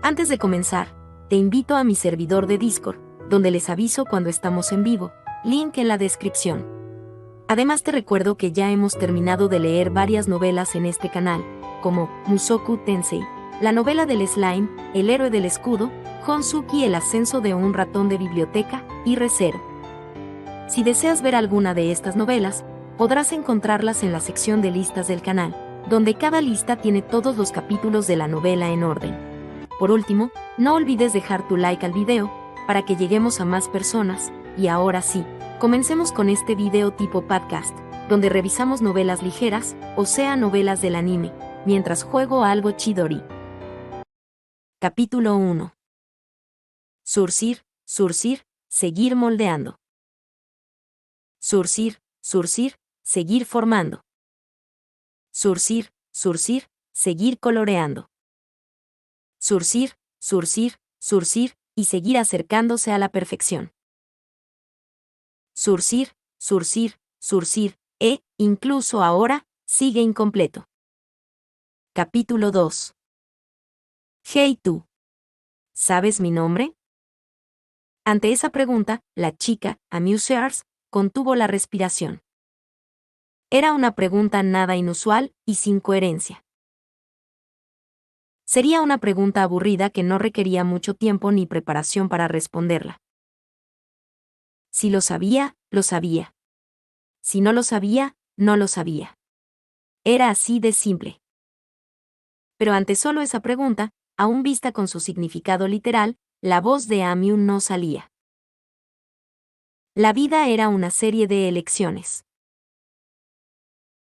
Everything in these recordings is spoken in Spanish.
Antes de comenzar, te invito a mi servidor de Discord, donde les aviso cuando estamos en vivo, link en la descripción. Además te recuerdo que ya hemos terminado de leer varias novelas en este canal, como Mushoku Tensei, la novela del slime, El héroe del escudo, Honsuki, el ascenso de un ratón de biblioteca, y Re:Zero. Si deseas ver alguna de estas novelas, podrás encontrarlas en la sección de listas del canal, donde cada lista tiene todos los capítulos de la novela en orden. Por último, no olvides dejar tu like al video, para que lleguemos a más personas, y ahora sí, comencemos con este video tipo podcast, donde revisamos novelas ligeras, o sea novelas del anime, mientras juego algo Chidori. Capítulo 1. Surcir, seguir moldeando. Surcir, seguir formando. Surcir, seguir coloreando. Surcir, y seguir acercándose a la perfección. Surcir, incluso ahora, sigue incompleto. Capítulo 2. Hey tú. ¿Sabes mi nombre? Ante esa pregunta, la chica, Amusears, contuvo la respiración. Era una pregunta nada inusual y sin coherencia. Sería una pregunta aburrida que no requería mucho tiempo ni preparación para responderla. Si lo sabía, lo sabía. Si no lo sabía, no lo sabía. Era así de simple. Pero ante solo esa pregunta, aún vista con su significado literal, la voz de Amiu no salía. La vida era una serie de elecciones.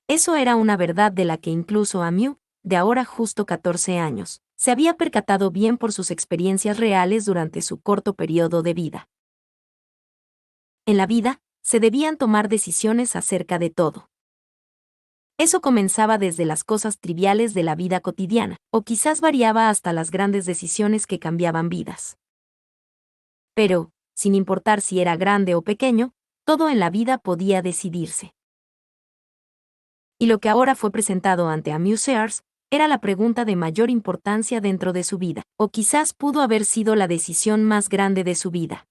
Eso era una verdad de la que incluso Amiu, de ahora justo 14 años, se había percatado bien por sus experiencias reales durante su corto periodo de vida. En la vida, se debían tomar decisiones acerca de todo. Eso comenzaba desde las cosas triviales de la vida cotidiana, o quizás variaba hasta las grandes decisiones que cambiaban vidas. Pero, sin importar si era grande o pequeño, todo en la vida podía decidirse. Y lo que ahora fue presentado ante Amusears era la pregunta de mayor importancia dentro de su vida, o quizás pudo haber sido la decisión más grande de su vida.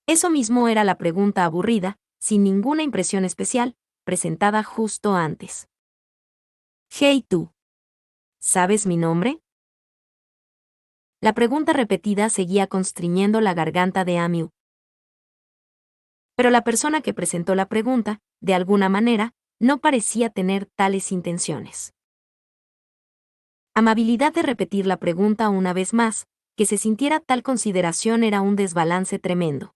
Eso mismo era la pregunta aburrida, sin ninguna impresión especial, presentada justo antes. Hey tú. ¿Sabes mi nombre? La pregunta repetida seguía constriñendo la garganta de Amiu. Pero la persona que presentó la pregunta, de alguna manera, no parecía tener tales intenciones. Amabilidad de repetir la pregunta una vez más, que se sintiera tal consideración era un desbalance tremendo.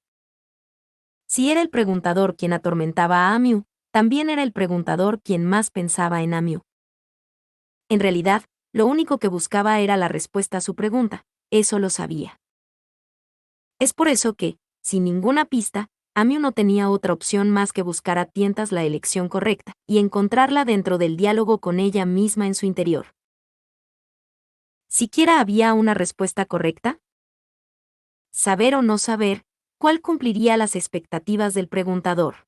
Si era el preguntador quien atormentaba a Amiu, también era el preguntador quien más pensaba en Amiu. En realidad, lo único que buscaba era la respuesta a su pregunta, eso lo sabía. Es por eso que, sin ninguna pista, Amiu no tenía otra opción más que buscar a tientas la elección correcta, y encontrarla dentro del diálogo con ella misma en su interior. ¿Siquiera había una respuesta correcta? Saber o no saber, ¿cuál cumpliría las expectativas del preguntador?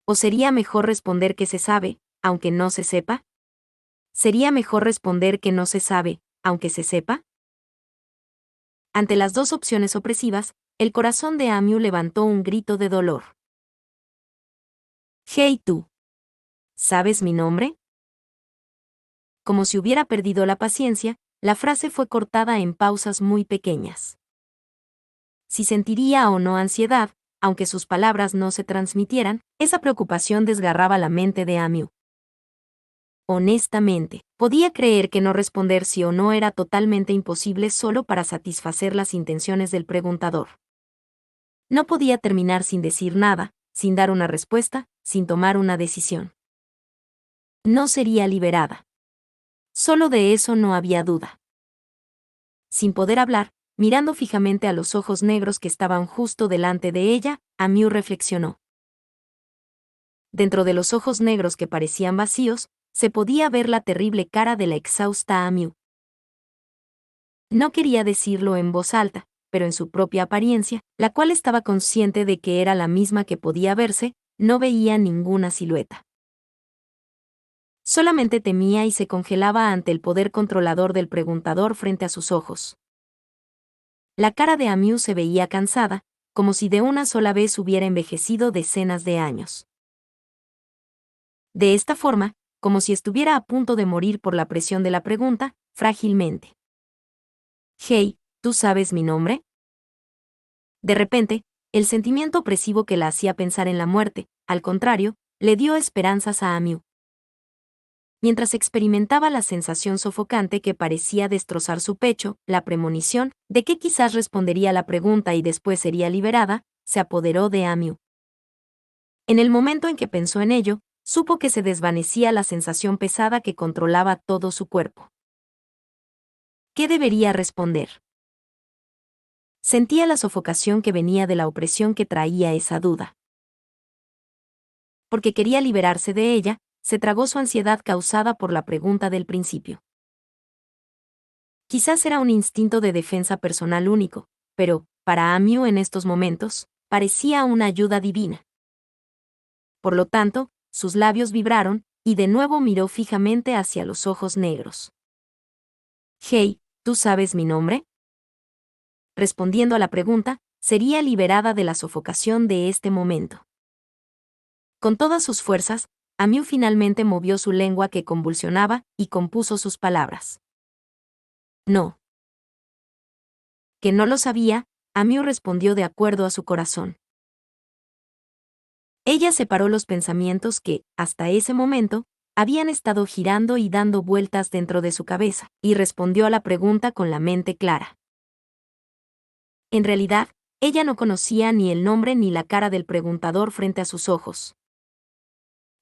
¿O sería mejor responder que se sabe, aunque no se sepa? ¿Sería mejor responder que no se sabe, aunque se sepa? Ante las dos opciones opresivas, el corazón de Amiu levantó un grito de dolor. Hey tú. ¿Sabes mi nombre? Como si hubiera perdido la paciencia, la frase fue cortada en pausas muy pequeñas. Si sentiría o no ansiedad, aunque sus palabras no se transmitieran, esa preocupación desgarraba la mente de Amiu. Honestamente, podía creer que no responder sí o no era totalmente imposible solo para satisfacer las intenciones del preguntador. No podía terminar sin decir nada, sin dar una respuesta, sin tomar una decisión. No sería liberada. Solo de eso no había duda. Sin poder hablar, mirando fijamente a los ojos negros que estaban justo delante de ella, Amiu reflexionó. Dentro de los ojos negros que parecían vacíos, se podía ver la terrible cara de la exhausta Amiu. No quería decirlo en voz alta, pero en su propia apariencia, la cual estaba consciente de que era la misma que podía verse, no veía ninguna silueta. Solamente temía y se congelaba ante el poder controlador del preguntador frente a sus ojos. La cara de Amiu se veía cansada, como si de una sola vez hubiera envejecido decenas de años. De esta forma, como si estuviera a punto de morir por la presión de la pregunta, frágilmente. «Hey, ¿tú sabes mi nombre?» De repente, el sentimiento opresivo que la hacía pensar en la muerte, al contrario, le dio esperanzas a Amiu. Mientras experimentaba la sensación sofocante que parecía destrozar su pecho, la premonición de que quizás respondería a la pregunta y después sería liberada, se apoderó de Amiu. En el momento en que pensó en ello, supo que se desvanecía la sensación pesada que controlaba todo su cuerpo. ¿Qué debería responder? Sentía la sofocación que venía de la opresión que traía esa duda. Porque quería liberarse de ella, se tragó su ansiedad causada por la pregunta del principio. Quizás era un instinto de defensa personal único, pero, para Amiu en estos momentos, parecía una ayuda divina. Por lo tanto, sus labios vibraron, y de nuevo miró fijamente hacia los ojos negros. «Hey, ¿tú sabes mi nombre?» Respondiendo a la pregunta, sería liberada de la sofocación de este momento. Con todas sus fuerzas, Amiu finalmente movió su lengua que convulsionaba y compuso sus palabras. «No». Que no lo sabía, Amiu respondió de acuerdo a su corazón. Ella separó los pensamientos que, hasta ese momento, habían estado girando y dando vueltas dentro de su cabeza, y respondió a la pregunta con la mente clara. En realidad, ella no conocía ni el nombre ni la cara del preguntador frente a sus ojos.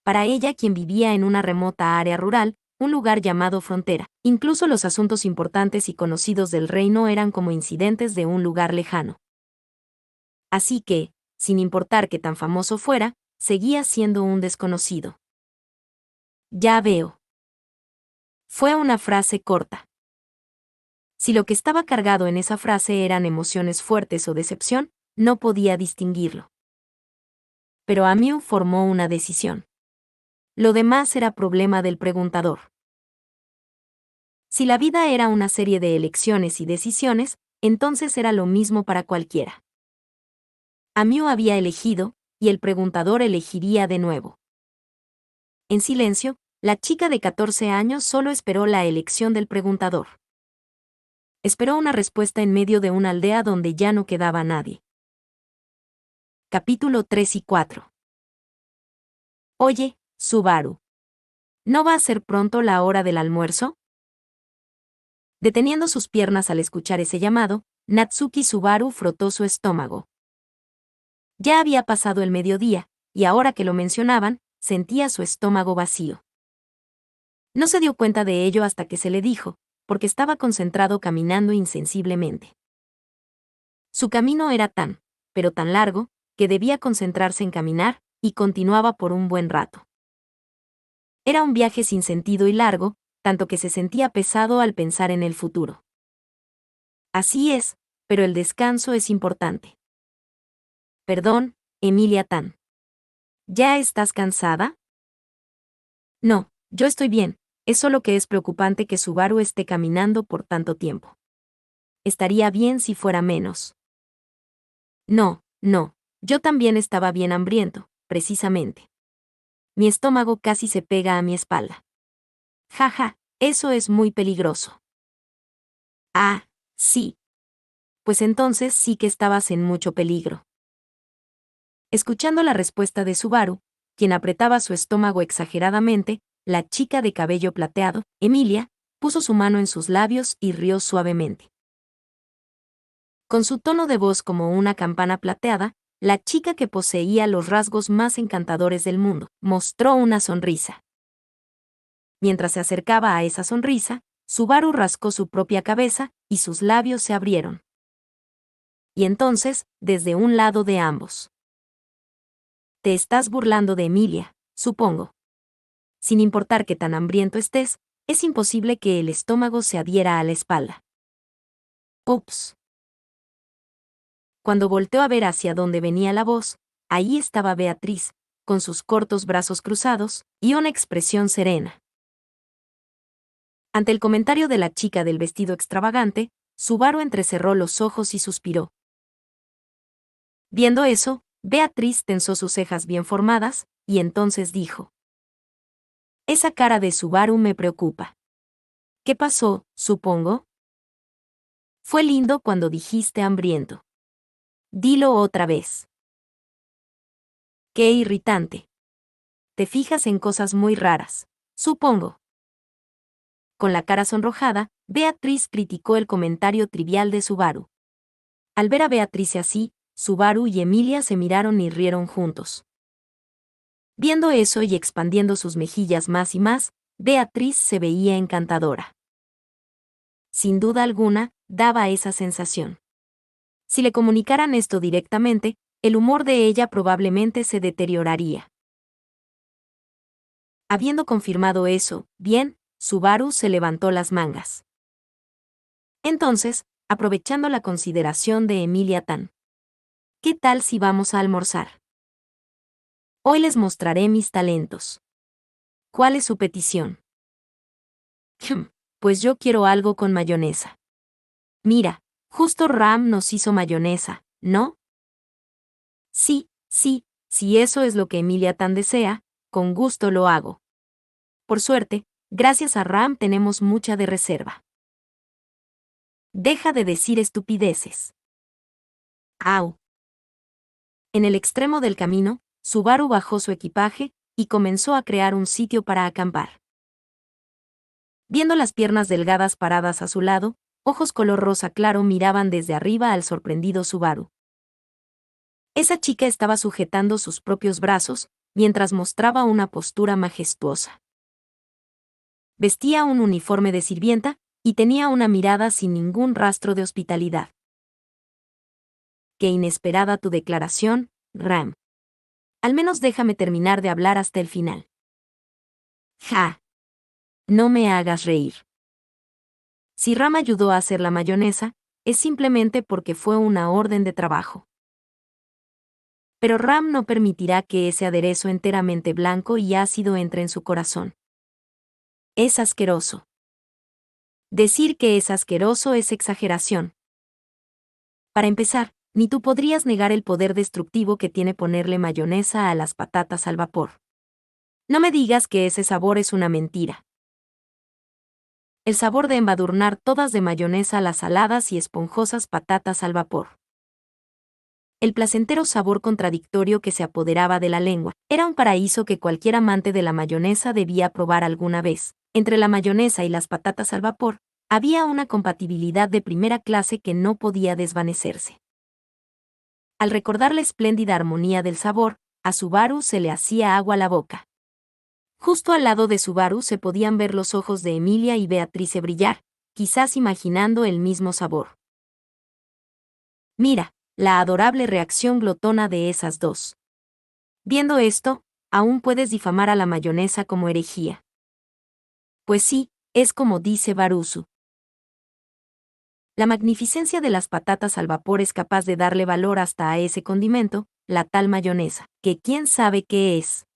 Para ella, quien vivía en una remota área rural, un lugar llamado frontera, incluso los asuntos importantes y conocidos del reino eran como incidentes de un lugar lejano. Así que, sin importar qué tan famoso fuera, seguía siendo un desconocido. «Ya veo». Fue una frase corta. Si lo que estaba cargado en esa frase eran emociones fuertes o decepción, no podía distinguirlo. Pero Amiu formó una decisión. Lo demás era problema del preguntador. Si la vida era una serie de elecciones y decisiones, entonces era lo mismo para cualquiera. Amiu había elegido, y el preguntador elegiría de nuevo. En silencio, la chica de 14 años solo esperó la elección del preguntador. Esperó una respuesta en medio de una aldea donde ya no quedaba nadie. Capítulo 3 y 4. Oye, Subaru. ¿No va a ser pronto la hora del almuerzo? Deteniendo sus piernas al escuchar ese llamado, Natsuki Subaru frotó su estómago. Ya había pasado el mediodía, y ahora que lo mencionaban, sentía su estómago vacío. No se dio cuenta de ello hasta que se le dijo, porque estaba concentrado caminando insensiblemente. Su camino era pero tan largo, que debía concentrarse en caminar, y continuaba por un buen rato. Era un viaje sin sentido y largo, tanto que se sentía pesado al pensar en el futuro. Así es, pero el descanso es importante. Perdón, Emilia Tan. ¿Ya estás cansada? No, yo estoy bien, es solo que es preocupante que Subaru esté caminando por tanto tiempo. Estaría bien si fuera menos. No, yo también estaba bien hambriento, precisamente. Mi estómago casi se pega a mi espalda. Jaja, eso es muy peligroso. Ah, sí. Pues entonces sí que estabas en mucho peligro. Escuchando la respuesta de Subaru, quien apretaba su estómago exageradamente, la chica de cabello plateado, Emilia, puso su mano en sus labios y rió suavemente. Con su tono de voz como una campana plateada, la chica que poseía los rasgos más encantadores del mundo, mostró una sonrisa. Mientras se acercaba a esa sonrisa, Subaru rascó su propia cabeza, y sus labios se abrieron. Y entonces, desde un lado de ambos. Te estás burlando de Emilia, supongo. Sin importar qué tan hambriento estés, es imposible que el estómago se adhiera a la espalda. Ups. Cuando volteó a ver hacia dónde venía la voz, ahí estaba Beatriz, con sus cortos brazos cruzados, y una expresión serena. Ante el comentario de la chica del vestido extravagante, Subaru entrecerró los ojos y suspiró. Viendo eso, Beatriz tensó sus cejas bien formadas, y entonces dijo: Esa cara de Subaru me preocupa. ¿Qué pasó, supongo? Fue lindo cuando dijiste hambriento. Dilo otra vez. Qué irritante. Te fijas en cosas muy raras, supongo. Con la cara sonrojada, Beatriz criticó el comentario trivial de Subaru. Al ver a Beatriz así, Subaru y Emilia se miraron y rieron juntos. Viendo eso y expandiendo sus mejillas más y más, Beatriz se veía encantadora. Sin duda alguna, daba esa sensación. Si le comunicaran esto directamente, el humor de ella probablemente se deterioraría. Habiendo confirmado eso, bien, Subaru se levantó las mangas. Entonces, aprovechando la consideración de Emilia Tan: ¿qué tal si vamos a almorzar? Hoy les mostraré mis talentos. ¿Cuál es su petición? Pues yo quiero algo con mayonesa. Mira, justo Ram nos hizo mayonesa, ¿no? Sí, sí, si eso es lo que Emilia Tan desea, con gusto lo hago. Por suerte, gracias a Ram tenemos mucha de reserva. Deja de decir estupideces. Au. En el extremo del camino, Subaru bajó su equipaje y comenzó a crear un sitio para acampar. Viendo las piernas delgadas paradas a su lado, ojos color rosa claro miraban desde arriba al sorprendido Subaru. Esa chica estaba sujetando sus propios brazos, mientras mostraba una postura majestuosa. Vestía un uniforme de sirvienta, y tenía una mirada sin ningún rastro de hospitalidad. Qué inesperada tu declaración, Ram. Al menos déjame terminar de hablar hasta el final. Ja. No me hagas reír. Si Ram ayudó a hacer la mayonesa, es simplemente porque fue una orden de trabajo. Pero Ram no permitirá que ese aderezo enteramente blanco y ácido entre en su corazón. Es asqueroso. Decir que es asqueroso es exageración. Para empezar, ni tú podrías negar el poder destructivo que tiene ponerle mayonesa a las patatas al vapor. No me digas que ese sabor es una mentira. El sabor de embadurnar todas de mayonesa las saladas y esponjosas patatas al vapor. El placentero sabor contradictorio que se apoderaba de la lengua era un paraíso que cualquier amante de la mayonesa debía probar alguna vez. Entre la mayonesa y las patatas al vapor, había una compatibilidad de primera clase que no podía desvanecerse. Al recordar la espléndida armonía del sabor, a Subaru se le hacía agua la boca. Justo al lado de Subaru se podían ver los ojos de Emilia y Beatrice brillar, quizás imaginando el mismo sabor. Mira, la adorable reacción glotona de esas dos. Viendo esto, aún puedes difamar a la mayonesa como herejía. Pues sí, es como dice Baruzu. La magnificencia de las patatas al vapor es capaz de darle valor hasta a ese condimento, la tal mayonesa, que quién sabe qué es.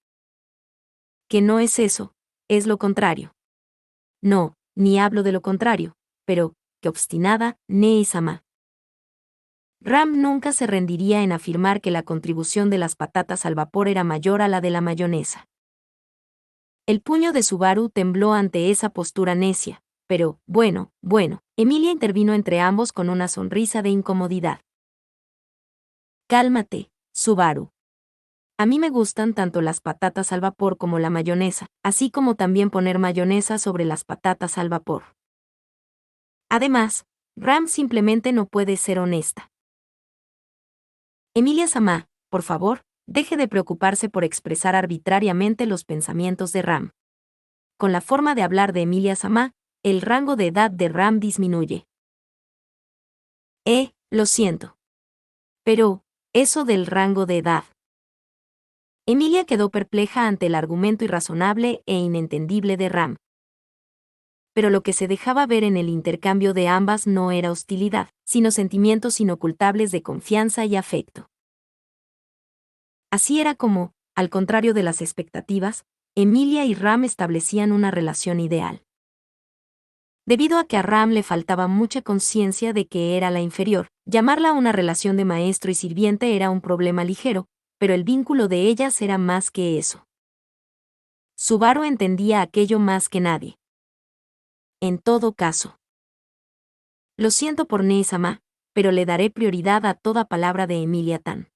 Que no es eso, es lo contrario. No, ni hablo de lo contrario, pero, que obstinada, Nei-sama. Ram nunca se rendiría en afirmar que la contribución de las patatas al vapor era mayor a la de la mayonesa. El puño de Subaru tembló ante esa postura necia, pero, bueno, Emilia intervino entre ambos con una sonrisa de incomodidad. Cálmate, Subaru. A mí me gustan tanto las patatas al vapor como la mayonesa, así como también poner mayonesa sobre las patatas al vapor. Además, Ram simplemente no puede ser honesta. Emilia-sama, por favor, deje de preocuparse por expresar arbitrariamente los pensamientos de Ram. Con la forma de hablar de Emilia-sama, el rango de edad de Ram disminuye. Lo siento. Pero, eso del rango de edad. Emilia quedó perpleja ante el argumento irrazonable e inentendible de Ram. Pero lo que se dejaba ver en el intercambio de ambas no era hostilidad, sino sentimientos inocultables de confianza y afecto. Así era como, al contrario de las expectativas, Emilia y Ram establecían una relación ideal. Debido a que a Ram le faltaba mucha conciencia de que era la inferior, llamarla una relación de maestro y sirviente era un problema ligero, pero el vínculo de ellas era más que eso. Subaru entendía aquello más que nadie. En todo caso. Lo siento por Nei-sama, pero le daré prioridad a toda palabra de Emilia Tan.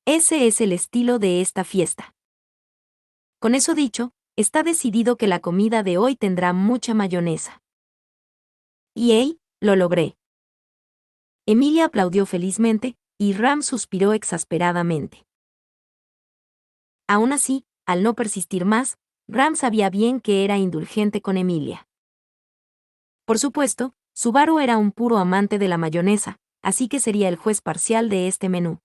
Ese es el estilo de esta fiesta. Con eso dicho, está decidido que la comida de hoy tendrá mucha mayonesa. ¡Yay! Lo logré. Emilia aplaudió felizmente, y Ram suspiró exasperadamente. Aún así, al no persistir más, Ram sabía bien que era indulgente con Emilia. Por supuesto, Subaru era un puro amante de la mayonesa, así que sería el juez parcial de este menú.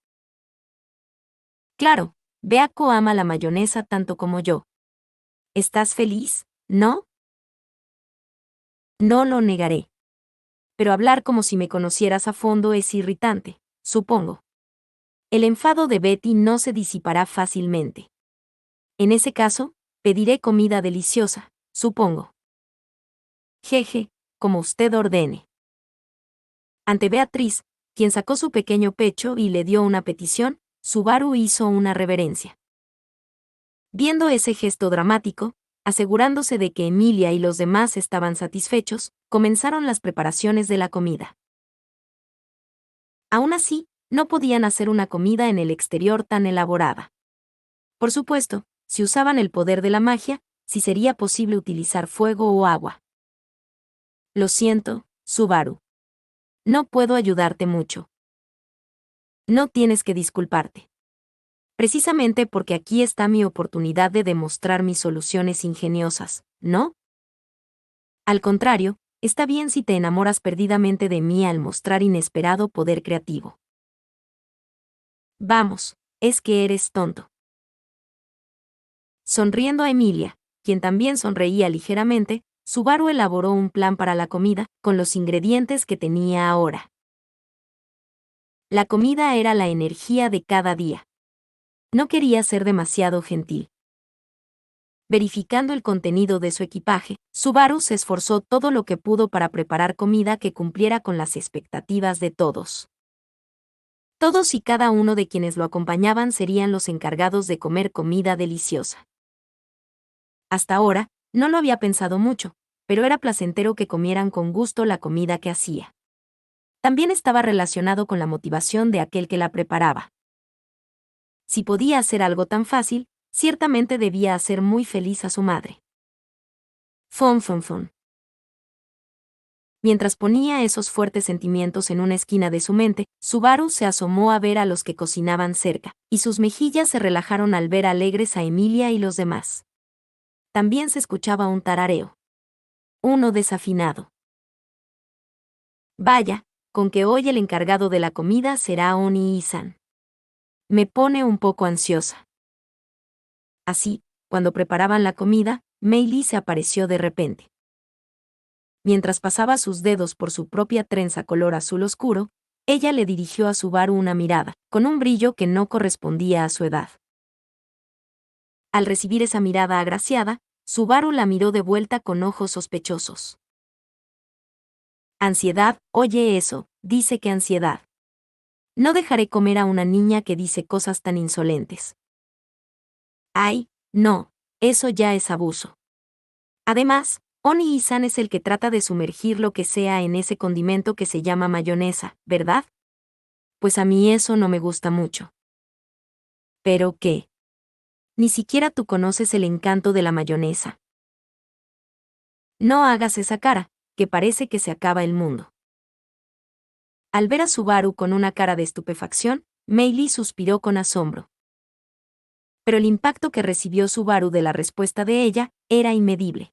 Claro, Beako ama la mayonesa tanto como yo. ¿Estás feliz, no? No lo negaré. Pero hablar como si me conocieras a fondo es irritante, supongo. El enfado de Betty no se disipará fácilmente. En ese caso, pediré comida deliciosa, supongo. Jeje, como usted ordene. Ante Beatriz, quien sacó su pequeño pecho y le dio una petición, Subaru hizo una reverencia. Viendo ese gesto dramático, asegurándose de que Emilia y los demás estaban satisfechos, comenzaron las preparaciones de la comida. Aún así, no podían hacer una comida en el exterior tan elaborada. Por supuesto, si usaban el poder de la magia, si sería posible utilizar fuego o agua. Lo siento, Subaru. No puedo ayudarte mucho. No tienes que disculparte. Precisamente porque aquí está mi oportunidad de demostrar mis soluciones ingeniosas, ¿no? Al contrario, está bien si te enamoras perdidamente de mí al mostrar inesperado poder creativo. Vamos, es que eres tonto. Sonriendo a Emilia, quien también sonreía ligeramente, Subaru elaboró un plan para la comida, con los ingredientes que tenía ahora. La comida era la energía de cada día. No quería ser demasiado gentil. Verificando el contenido de su equipaje, Subaru se esforzó todo lo que pudo para preparar comida que cumpliera con las expectativas de todos. Todos y cada uno de quienes lo acompañaban serían los encargados de comer comida deliciosa. Hasta ahora, no lo había pensado mucho, pero era placentero que comieran con gusto la comida que hacía. También estaba relacionado con la motivación de aquel que la preparaba. Si podía hacer algo tan fácil, ciertamente debía hacer muy feliz a su madre. Fon fon fon. Mientras ponía esos fuertes sentimientos en una esquina de su mente, Subaru se asomó a ver a los que cocinaban cerca, y sus mejillas se relajaron al ver alegres a Emilia y los demás. También se escuchaba un tarareo. Uno desafinado. Vaya, con que hoy el encargado de la comida será Oni-san. Me pone un poco ansiosa. Así, cuando preparaban la comida, Meili se apareció de repente. Mientras pasaba sus dedos por su propia trenza color azul oscuro, ella le dirigió a Subaru una mirada, con un brillo que no correspondía a su edad. Al recibir esa mirada agraciada, Subaru la miró de vuelta con ojos sospechosos. Ansiedad, oye eso, dice que ansiedad. No dejaré comer a una niña que dice cosas tan insolentes. Ay, no, eso ya es abuso. Además, Oni-san es el que trata de sumergir lo que sea en ese condimento que se llama mayonesa, ¿verdad? Pues a mí eso no me gusta mucho. ¿Pero qué? Ni siquiera tú conoces el encanto de la mayonesa. No hagas esa cara, que parece que se acaba el mundo. Al ver a Subaru con una cara de estupefacción, Meili suspiró con asombro. Pero el impacto que recibió Subaru de la respuesta de ella era inmedible.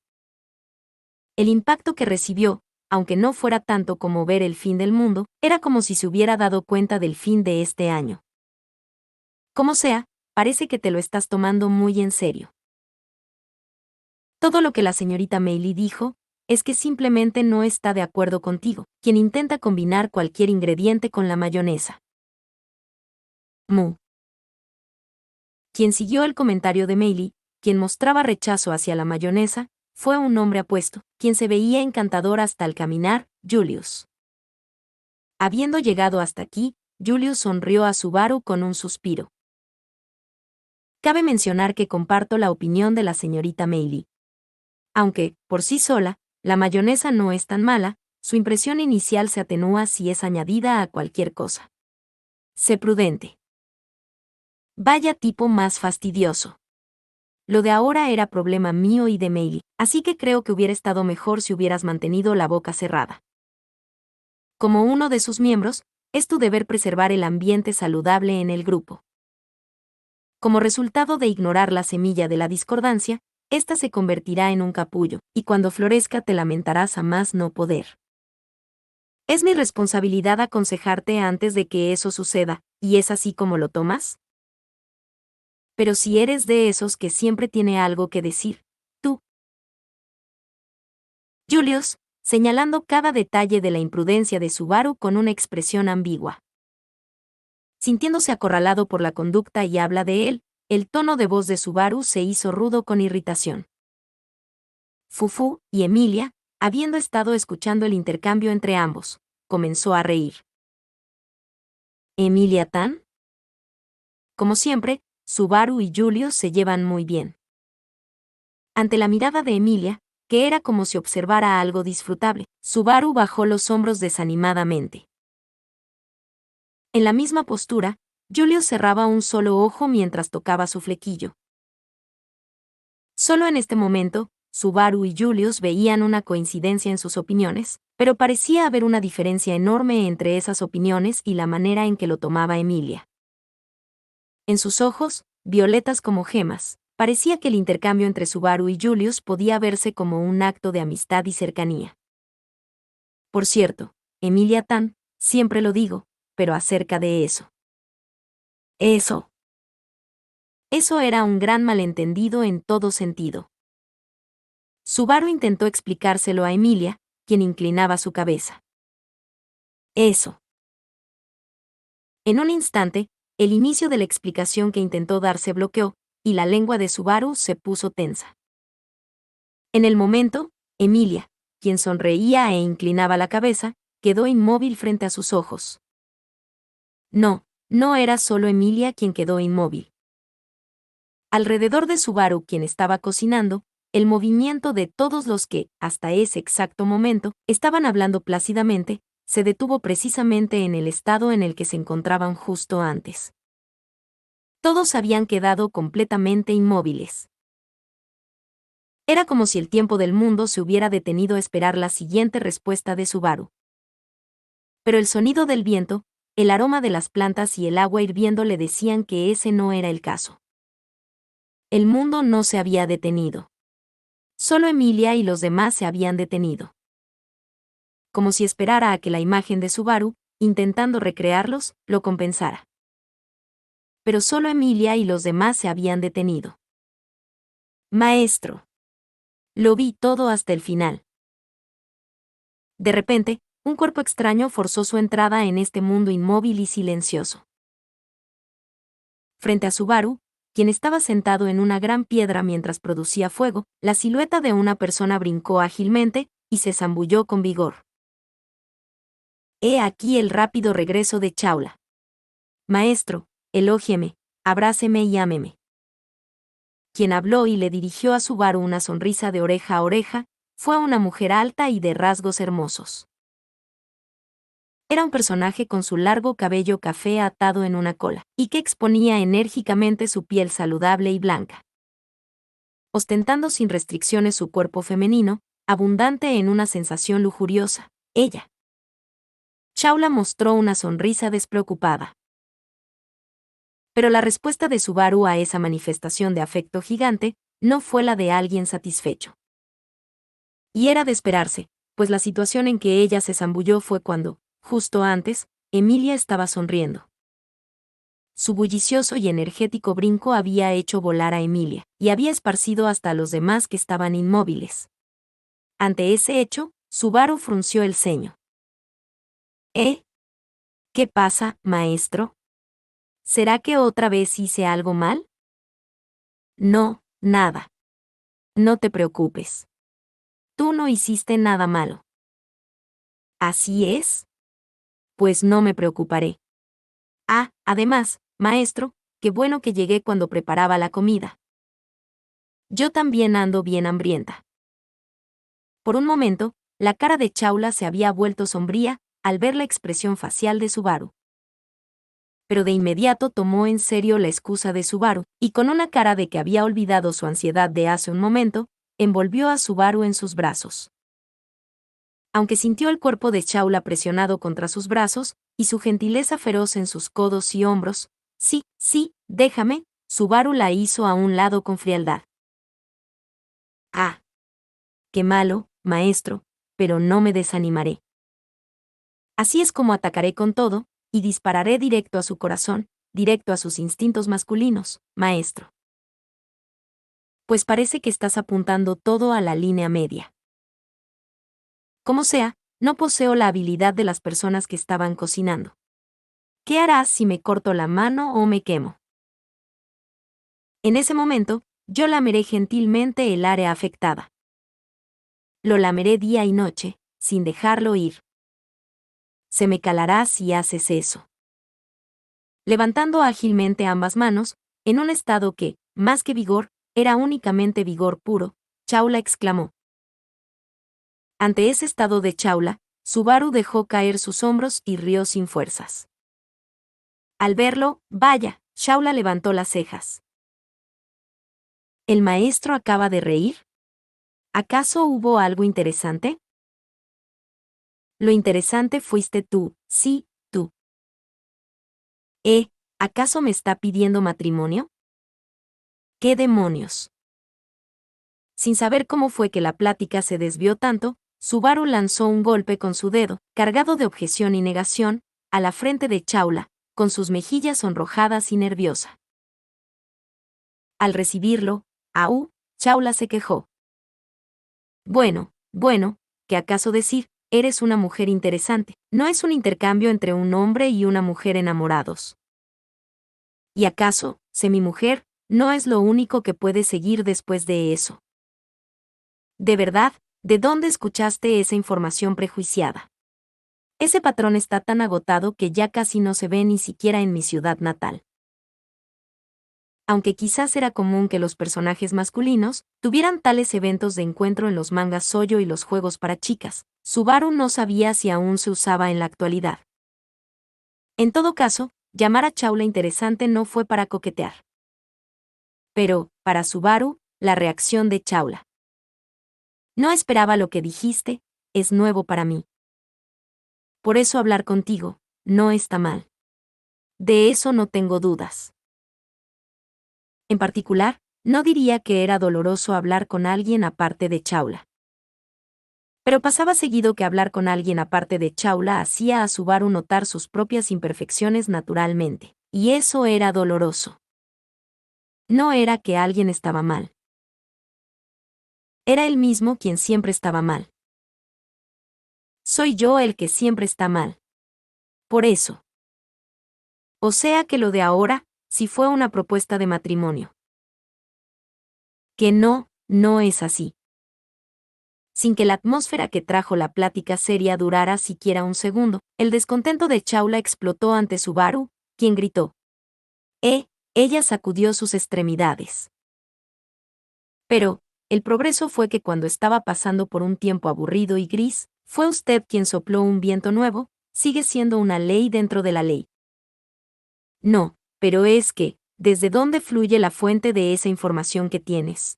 El impacto que recibió, aunque no fuera tanto como ver el fin del mundo, era como si se hubiera dado cuenta del fin de este año. Como sea, parece que te lo estás tomando muy en serio. Todo lo que la señorita Meili dijo es que simplemente no está de acuerdo contigo, quien intenta combinar cualquier ingrediente con la mayonesa. Mu. Quien siguió el comentario de Meili, quien mostraba rechazo hacia la mayonesa, fue un hombre apuesto, quien se veía encantador hasta al caminar, Julius. Habiendo llegado hasta aquí, Julius sonrió a Subaru con un suspiro. Cabe mencionar que comparto la opinión de la señorita Meili. Aunque, por sí sola, la mayonesa no es tan mala, su impresión inicial se atenúa si es añadida a cualquier cosa. Sé prudente. Vaya tipo más fastidioso. Lo de ahora era problema mío y de Meili, así que creo que hubiera estado mejor si hubieras mantenido la boca cerrada. Como uno de sus miembros, es tu deber preservar el ambiente saludable en el grupo. Como resultado de ignorar la semilla de la discordancia, ésta se convertirá en un capullo, y cuando florezca te lamentarás a más no poder. Es mi responsabilidad aconsejarte antes de que eso suceda, ¿y es así como lo tomas? Pero si eres de esos que siempre tiene algo que decir, tú. Julius, señalando cada detalle de la imprudencia de Subaru con una expresión ambigua. Sintiéndose acorralado por la conducta y habla de él, el tono de voz de Subaru se hizo rudo con irritación. Fufu y Emilia, habiendo estado escuchando el intercambio entre ambos, comenzó a reír. ¿Emilia Tan? Como siempre, Subaru y Julius se llevan muy bien. Ante la mirada de Emilia, que era como si observara algo disfrutable, Subaru bajó los hombros desanimadamente. En la misma postura, Julius cerraba un solo ojo mientras tocaba su flequillo. Solo en este momento, Subaru y Julius veían una coincidencia en sus opiniones, pero parecía haber una diferencia enorme entre esas opiniones y la manera en que lo tomaba Emilia. En sus ojos, violetas como gemas, parecía que el intercambio entre Subaru y Julius podía verse como un acto de amistad y cercanía. Por cierto, Emilia Tan, siempre lo digo, pero acerca de eso. Eso era un gran malentendido en todo sentido. Subaru intentó explicárselo a Emilia, quien inclinaba su cabeza. Eso. En un instante, el inicio de la explicación que intentó dar se bloqueó, y la lengua de Subaru se puso tensa. En el momento, Emilia, quien sonreía e inclinaba la cabeza, quedó inmóvil frente a sus ojos. No, no era solo Emilia quien quedó inmóvil. Alrededor de Subaru, quien estaba cocinando, el movimiento de todos los que, hasta ese exacto momento, estaban hablando plácidamente, se detuvo precisamente en el estado en el que se encontraban justo antes. Todos habían quedado completamente inmóviles. Era como si el tiempo del mundo se hubiera detenido a esperar la siguiente respuesta de Subaru. Pero el sonido del viento, el aroma de las plantas y el agua hirviendo le decían que ese no era el caso. El mundo no se había detenido. Solo Emilia y los demás se habían detenido. Como si esperara a que la imagen de Subaru, intentando recrearlos, lo compensara. Pero solo Emilia y los demás se habían detenido. Maestro. Lo vi todo hasta el final. De repente, un cuerpo extraño forzó su entrada en este mundo inmóvil y silencioso. Frente a Subaru, quien estaba sentado en una gran piedra mientras producía fuego, la silueta de una persona brincó ágilmente y se zambulló con vigor. He aquí el rápido regreso de Chaula. Maestro, elógieme, abráceme y ámeme. Quien habló y le dirigió a Subaru una sonrisa de oreja a oreja, fue una mujer alta y de rasgos hermosos. Era un personaje con su largo cabello café atado en una cola, y que exponía enérgicamente su piel saludable y blanca. Ostentando sin restricciones su cuerpo femenino, abundante en una sensación lujuriosa, ella. Chaula mostró una sonrisa despreocupada. Pero la respuesta de Subaru a esa manifestación de afecto gigante no fue la de alguien satisfecho. Y era de esperarse, pues la situación en que ella se zambulló fue cuando, justo antes, Emilia estaba sonriendo. Su bullicioso y energético brinco había hecho volar a Emilia, y había esparcido hasta a los demás que estaban inmóviles. Ante ese hecho, Subaru frunció el ceño. ¿Qué pasa, maestro? ¿Será que otra vez hice algo mal? No, nada. No te preocupes. Tú no hiciste nada malo. ¿Así es? Pues no me preocuparé. Ah, además, maestro, qué bueno que llegué cuando preparaba la comida. Yo también ando bien hambrienta. Por un momento, la cara de Chaula se había vuelto sombría al ver la expresión facial de Subaru. Pero de inmediato tomó en serio la excusa de Subaru, y con una cara de que había olvidado su ansiedad de hace un momento, envolvió a Subaru en sus brazos. Aunque sintió el cuerpo de Chaula presionado contra sus brazos, y su gentileza feroz en sus codos y hombros, sí, sí, déjame, Subaru la hizo a un lado con frialdad. Ah, qué malo, maestro, pero no me desanimaré. Así es como atacaré con todo, y dispararé directo a su corazón, directo a sus instintos masculinos, maestro. Pues parece que estás apuntando todo a la línea media. Como sea, no poseo la habilidad de las personas que estaban cocinando. ¿Qué harás si me corto la mano o me quemo? En ese momento, yo lameré gentilmente el área afectada. Lo lameré día y noche, sin dejarlo ir. Se me calará si haces eso. Levantando ágilmente ambas manos, en un estado que, más que vigor, era únicamente vigor puro, Chaula exclamó. Ante ese estado de Chaula, Subaru dejó caer sus hombros y rió sin fuerzas. Al verlo, vaya, Chaula levantó las cejas. ¿El maestro acaba de reír? ¿Acaso hubo algo interesante? Lo interesante fuiste tú, sí, tú. ¿Acaso me está pidiendo matrimonio? ¿Qué demonios? Sin saber cómo fue que la plática se desvió tanto, Subaru lanzó un golpe con su dedo, cargado de objeción y negación, a la frente de Chaula, con sus mejillas sonrojadas y nerviosa. Al recibirlo, Chaula se quejó. Bueno, ¿qué acaso decir? Eres una mujer interesante. No es un intercambio entre un hombre y una mujer enamorados. ¿Y acaso, semi-mujer, no es lo único que puedes seguir después de eso? De verdad, ¿de dónde escuchaste esa información prejuiciada? Ese patrón está tan agotado que ya casi no se ve ni siquiera en mi ciudad natal. Aunque quizás era común que los personajes masculinos tuvieran tales eventos de encuentro en los mangas shoujo y los juegos para chicas, Subaru no sabía si aún se usaba en la actualidad. En todo caso, llamar a Chaula interesante no fue para coquetear. Pero, para Subaru, la reacción de Chaula. No esperaba lo que dijiste, es nuevo para mí. Por eso hablar contigo, no está mal. De eso no tengo dudas. En particular, no diría que era doloroso hablar con alguien aparte de Chaula. Pero pasaba seguido que hablar con alguien aparte de Chaula hacía a Subaru notar sus propias imperfecciones naturalmente, y eso era doloroso. No era que alguien estaba mal. Era él mismo quien siempre estaba mal. Soy yo el que siempre está mal. Por eso. O sea que lo de ahora, sí fue una propuesta de matrimonio. Que no es así. Sin que la atmósfera que trajo la plática seria durara siquiera un segundo, el descontento de Chaula explotó ante Subaru, quien gritó. Ella sacudió sus extremidades. Pero, el progreso fue que cuando estaba pasando por un tiempo aburrido y gris, fue usted quien sopló un viento nuevo, sigue siendo una ley dentro de la ley. No, pero es que, ¿desde dónde fluye la fuente de esa información que tienes?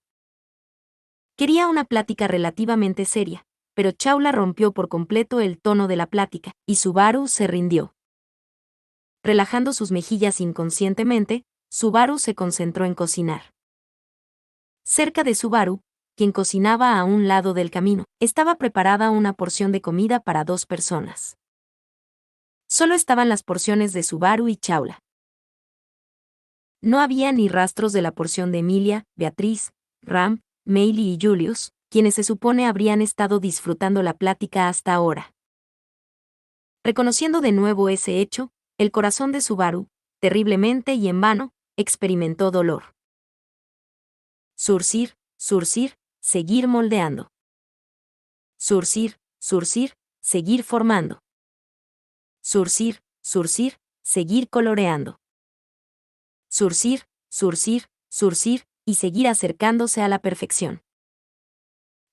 Quería una plática relativamente seria, pero Chaula rompió por completo el tono de la plática, y Subaru se rindió. Relajando sus mejillas inconscientemente, Subaru se concentró en cocinar. Cerca de Subaru, quien cocinaba a un lado del camino, estaba preparada una porción de comida para 2 personas. Solo estaban las porciones de Subaru y Chaula. No había ni rastros de la porción de Emilia, Beatriz, Ram, Meili y Julius, quienes se supone habrían estado disfrutando la plática hasta ahora. Reconociendo de nuevo ese hecho, el corazón de Subaru, terriblemente y en vano, experimentó dolor. Surcir, seguir moldeando. Surcir, surcir, seguir formando. Surcir, surcir, seguir coloreando. Surcir, surcir, surcir, y seguir acercándose a la perfección.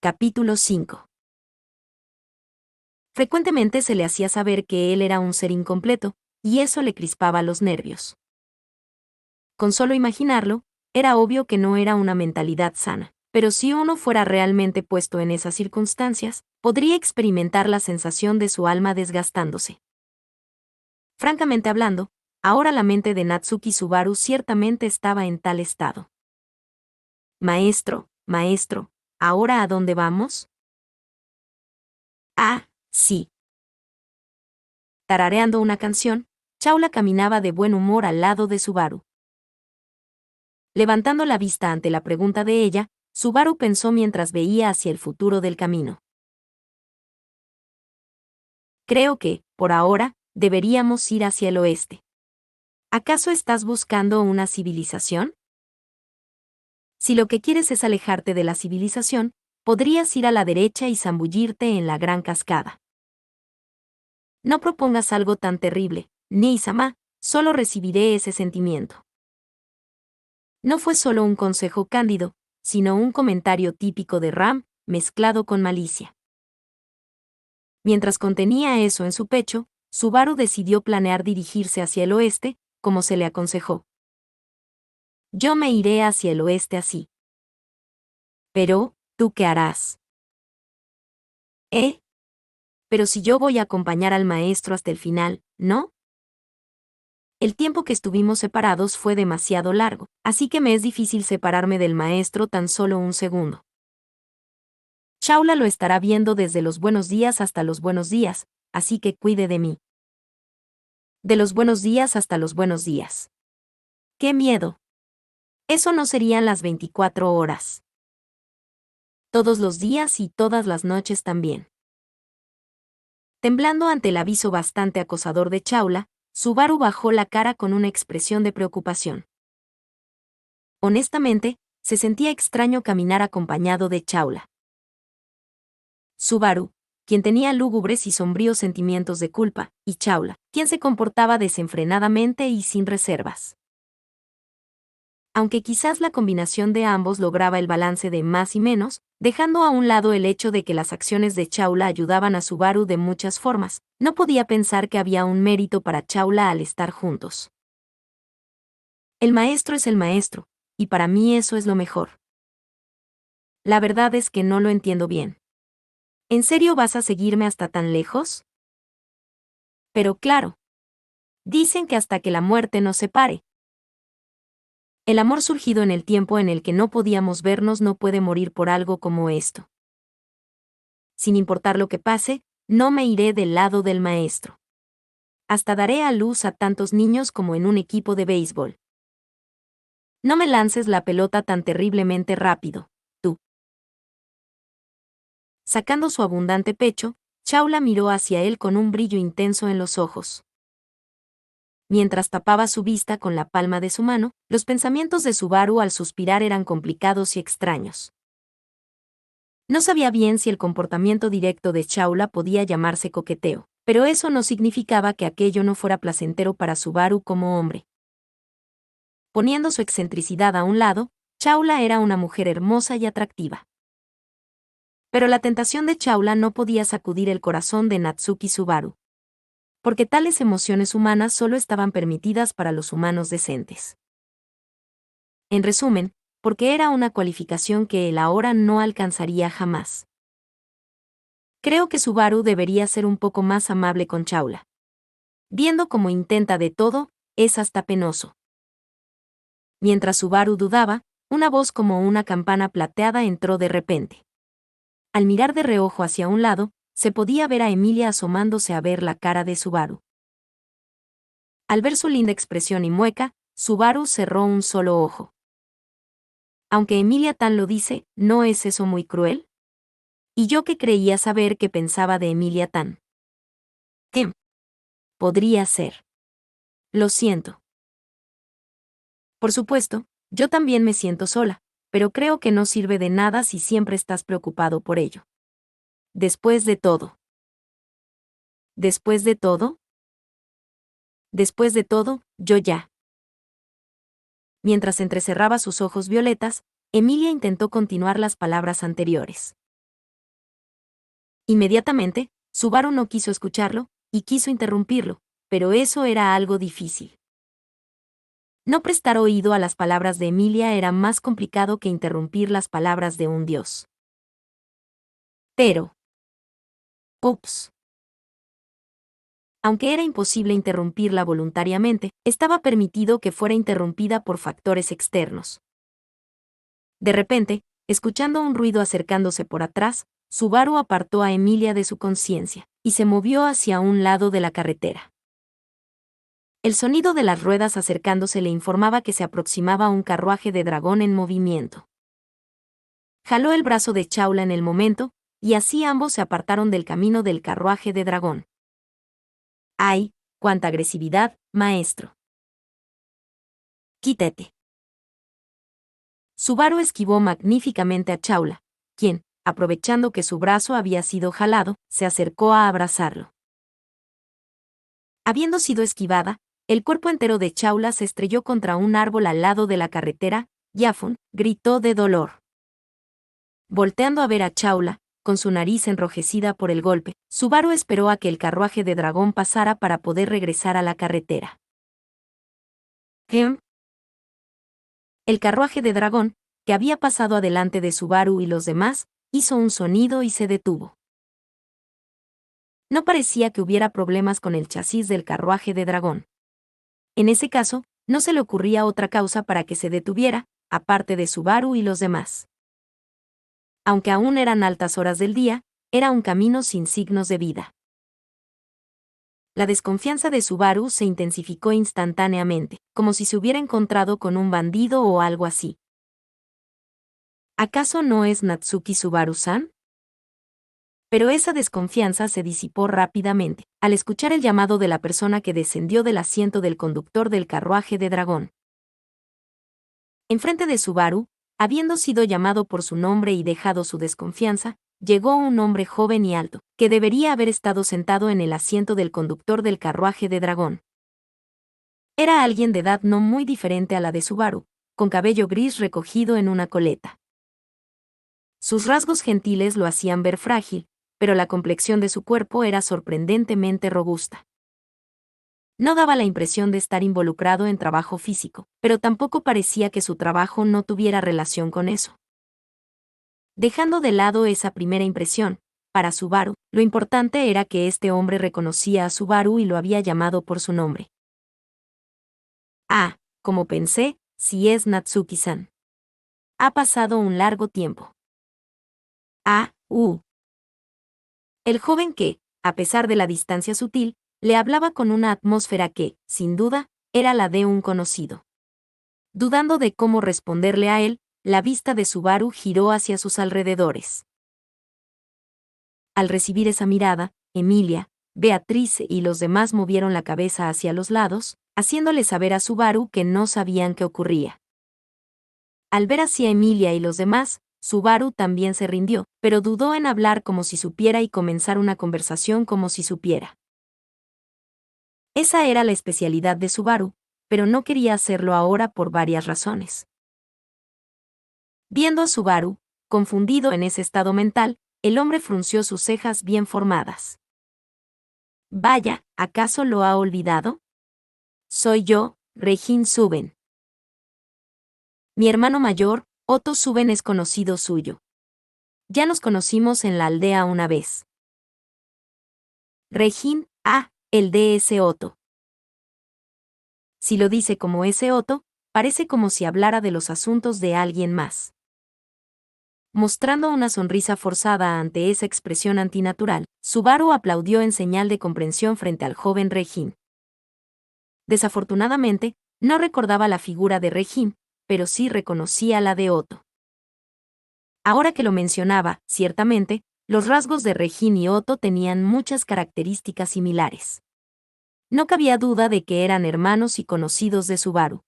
Capítulo 5. Frecuentemente se le hacía saber que él era un ser incompleto, y eso le crispaba los nervios. Con solo imaginarlo, era obvio que no era una mentalidad sana, pero si uno fuera realmente puesto en esas circunstancias, podría experimentar la sensación de su alma desgastándose. Francamente hablando, ahora la mente de Natsuki Subaru ciertamente estaba en tal estado. Maestro, maestro, ¿ahora a dónde vamos? Ah, sí. Tarareando una canción, Chaula caminaba de buen humor al lado de Subaru. Levantando la vista ante la pregunta de ella, Subaru pensó mientras veía hacia el futuro del camino. Creo que, por ahora, deberíamos ir hacia el oeste. ¿Acaso estás buscando una civilización? Si lo que quieres es alejarte de la civilización, podrías ir a la derecha y zambullirte en la gran cascada. No propongas algo tan terrible, Nii-sama, solo recibiré ese sentimiento. No fue solo un consejo cándido, sino un comentario típico de Ram, mezclado con malicia. Mientras contenía eso en su pecho, Subaru decidió planear dirigirse hacia el oeste, como se le aconsejó. Yo me iré hacia el oeste así. Pero, ¿tú qué harás? Pero si yo voy a acompañar al maestro hasta el final, ¿no? El tiempo que estuvimos separados fue demasiado largo, así que me es difícil separarme del maestro tan solo un segundo. Chaula lo estará viendo desde los buenos días hasta los buenos días, así que cuide de mí. De los buenos días hasta los buenos días. ¡Qué miedo! Eso no serían las 24 horas. Todos los días y todas las noches también. Temblando ante el aviso bastante acosador de Chaula, Subaru bajó la cara con una expresión de preocupación. Honestamente, se sentía extraño caminar acompañado de Chaula. Subaru, quien tenía lúgubres y sombríos sentimientos de culpa, y Chaula, quien se comportaba desenfrenadamente y sin reservas. Aunque quizás la combinación de ambos lograba el balance de más y menos, dejando a un lado el hecho de que las acciones de Chaula ayudaban a Subaru de muchas formas, no podía pensar que había un mérito para Chaula al estar juntos. El maestro es el maestro, y para mí eso es lo mejor. La verdad es que no lo entiendo bien. ¿En serio vas a seguirme hasta tan lejos? Pero claro. Dicen que hasta que la muerte nos separe. El amor surgido en el tiempo en el que no podíamos vernos no puede morir por algo como esto. Sin importar lo que pase, no me iré del lado del maestro. Hasta daré a luz a tantos niños como en un equipo de béisbol. No me lances la pelota tan terriblemente rápido, tú. Sacando su abundante pecho, Chaula miró hacia él con un brillo intenso en los ojos. Mientras tapaba su vista con la palma de su mano, los pensamientos de Subaru al suspirar eran complicados y extraños. No sabía bien si el comportamiento directo de Chaula podía llamarse coqueteo, pero eso no significaba que aquello no fuera placentero para Subaru como hombre. Poniendo su excentricidad a un lado, Chaula era una mujer hermosa y atractiva. Pero la tentación de Chaula no podía sacudir el corazón de Natsuki Subaru. Porque tales emociones humanas solo estaban permitidas para los humanos decentes. En resumen, porque era una cualificación que él ahora no alcanzaría jamás. Creo que Subaru debería ser un poco más amable con Chaula. Viendo cómo intenta de todo, es hasta penoso. Mientras Subaru dudaba, una voz como una campana plateada entró de repente. Al mirar de reojo hacia un lado, se podía ver a Emilia asomándose a ver la cara de Subaru. Al ver su linda expresión y mueca, Subaru cerró un solo ojo. Aunque Emilia Tan lo dice, ¿no es eso muy cruel? Y yo que creía saber qué pensaba de Emilia Tan. ¿Qué? Podría ser. Lo siento. Por supuesto, yo también me siento sola, pero creo que no sirve de nada si siempre estás preocupado por ello. Después de todo. ¿Después de todo? Después de todo, yo ya. Mientras entrecerraba sus ojos violetas, Emilia intentó continuar las palabras anteriores. Inmediatamente, Subaru no quiso escucharlo, y quiso interrumpirlo, pero eso era algo difícil. No prestar oído a las palabras de Emilia era más complicado que interrumpir las palabras de un dios. Pero... Ups. Aunque era imposible interrumpirla voluntariamente, estaba permitido que fuera interrumpida por factores externos. De repente, escuchando un ruido acercándose por atrás, Subaru apartó a Emilia de su conciencia, y se movió hacia un lado de la carretera. El sonido de las ruedas acercándose le informaba que se aproximaba un carruaje de dragón en movimiento. Jaló el brazo de Chaula en el momento, y así ambos se apartaron del camino del carruaje de dragón. ¡Ay, cuánta agresividad, maestro! ¡Quítate! Subaru esquivó magníficamente a Chaula, quien, aprovechando que su brazo había sido jalado, se acercó a abrazarlo. Habiendo sido esquivada, el cuerpo entero de Chaula se estrelló contra un árbol al lado de la carretera. Yafun gritó de dolor. Volteando a ver a Chaula, con su nariz enrojecida por el golpe, Subaru esperó a que el carruaje de dragón pasara para poder regresar a la carretera. ¿Qué? El carruaje de dragón, que había pasado adelante de Subaru y los demás, hizo un sonido y se detuvo. No parecía que hubiera problemas con el chasis del carruaje de dragón. En ese caso, no se le ocurría otra causa para que se detuviera, aparte de Subaru y los demás. Aunque aún eran altas horas del día, era un camino sin signos de vida. La desconfianza de Subaru se intensificó instantáneamente, como si se hubiera encontrado con un bandido o algo así. ¿Acaso no es Natsuki Subaru-san? Pero esa desconfianza se disipó rápidamente, al escuchar el llamado de la persona que descendió del asiento del conductor del carruaje de dragón. Enfrente de Subaru, habiendo sido llamado por su nombre y dejado su desconfianza, llegó un hombre joven y alto, que debería haber estado sentado en el asiento del conductor del carruaje de dragón. Era alguien de edad no muy diferente a la de Subaru, con cabello gris recogido en una coleta. Sus rasgos gentiles lo hacían ver frágil, pero la complexión de su cuerpo era sorprendentemente robusta. No daba la impresión de estar involucrado en trabajo físico, pero tampoco parecía que su trabajo no tuviera relación con eso. Dejando de lado esa primera impresión, para Subaru, lo importante era que este hombre reconocía a Subaru y lo había llamado por su nombre. Ah, como pensé, si es Natsuki-san. Ha pasado un largo tiempo. Ah, El joven que, a pesar de la distancia sutil, le hablaba con una atmósfera que, sin duda, era la de un conocido. Dudando de cómo responderle a él, la vista de Subaru giró hacia sus alrededores. Al recibir esa mirada, Emilia, Beatriz y los demás movieron la cabeza hacia los lados, haciéndole saber a Subaru que no sabían qué ocurría. Al ver hacia Emilia y los demás, Subaru también se rindió, pero dudó en hablar como si supiera y comenzar una conversación como si supiera. Esa era la especialidad de Subaru, pero no quería hacerlo ahora por varias razones. Viendo a Subaru, confundido en ese estado mental, el hombre frunció sus cejas bien formadas. Vaya, ¿acaso lo ha olvidado? Soy yo, Regin Suben. Mi hermano mayor, Otto Suben, es conocido suyo. Ya nos conocimos en la aldea una vez. Regin, el de ese Otto. Si lo dice como ese Otto, parece como si hablara de los asuntos de alguien más. Mostrando una sonrisa forzada ante esa expresión antinatural, Subaru aplaudió en señal de comprensión frente al joven Regin. Desafortunadamente, no recordaba la figura de Regin, pero sí reconocía la de Otto. Ahora que lo mencionaba, ciertamente, los rasgos de Regin y Otto tenían muchas características similares. No cabía duda de que eran hermanos y conocidos de Subaru.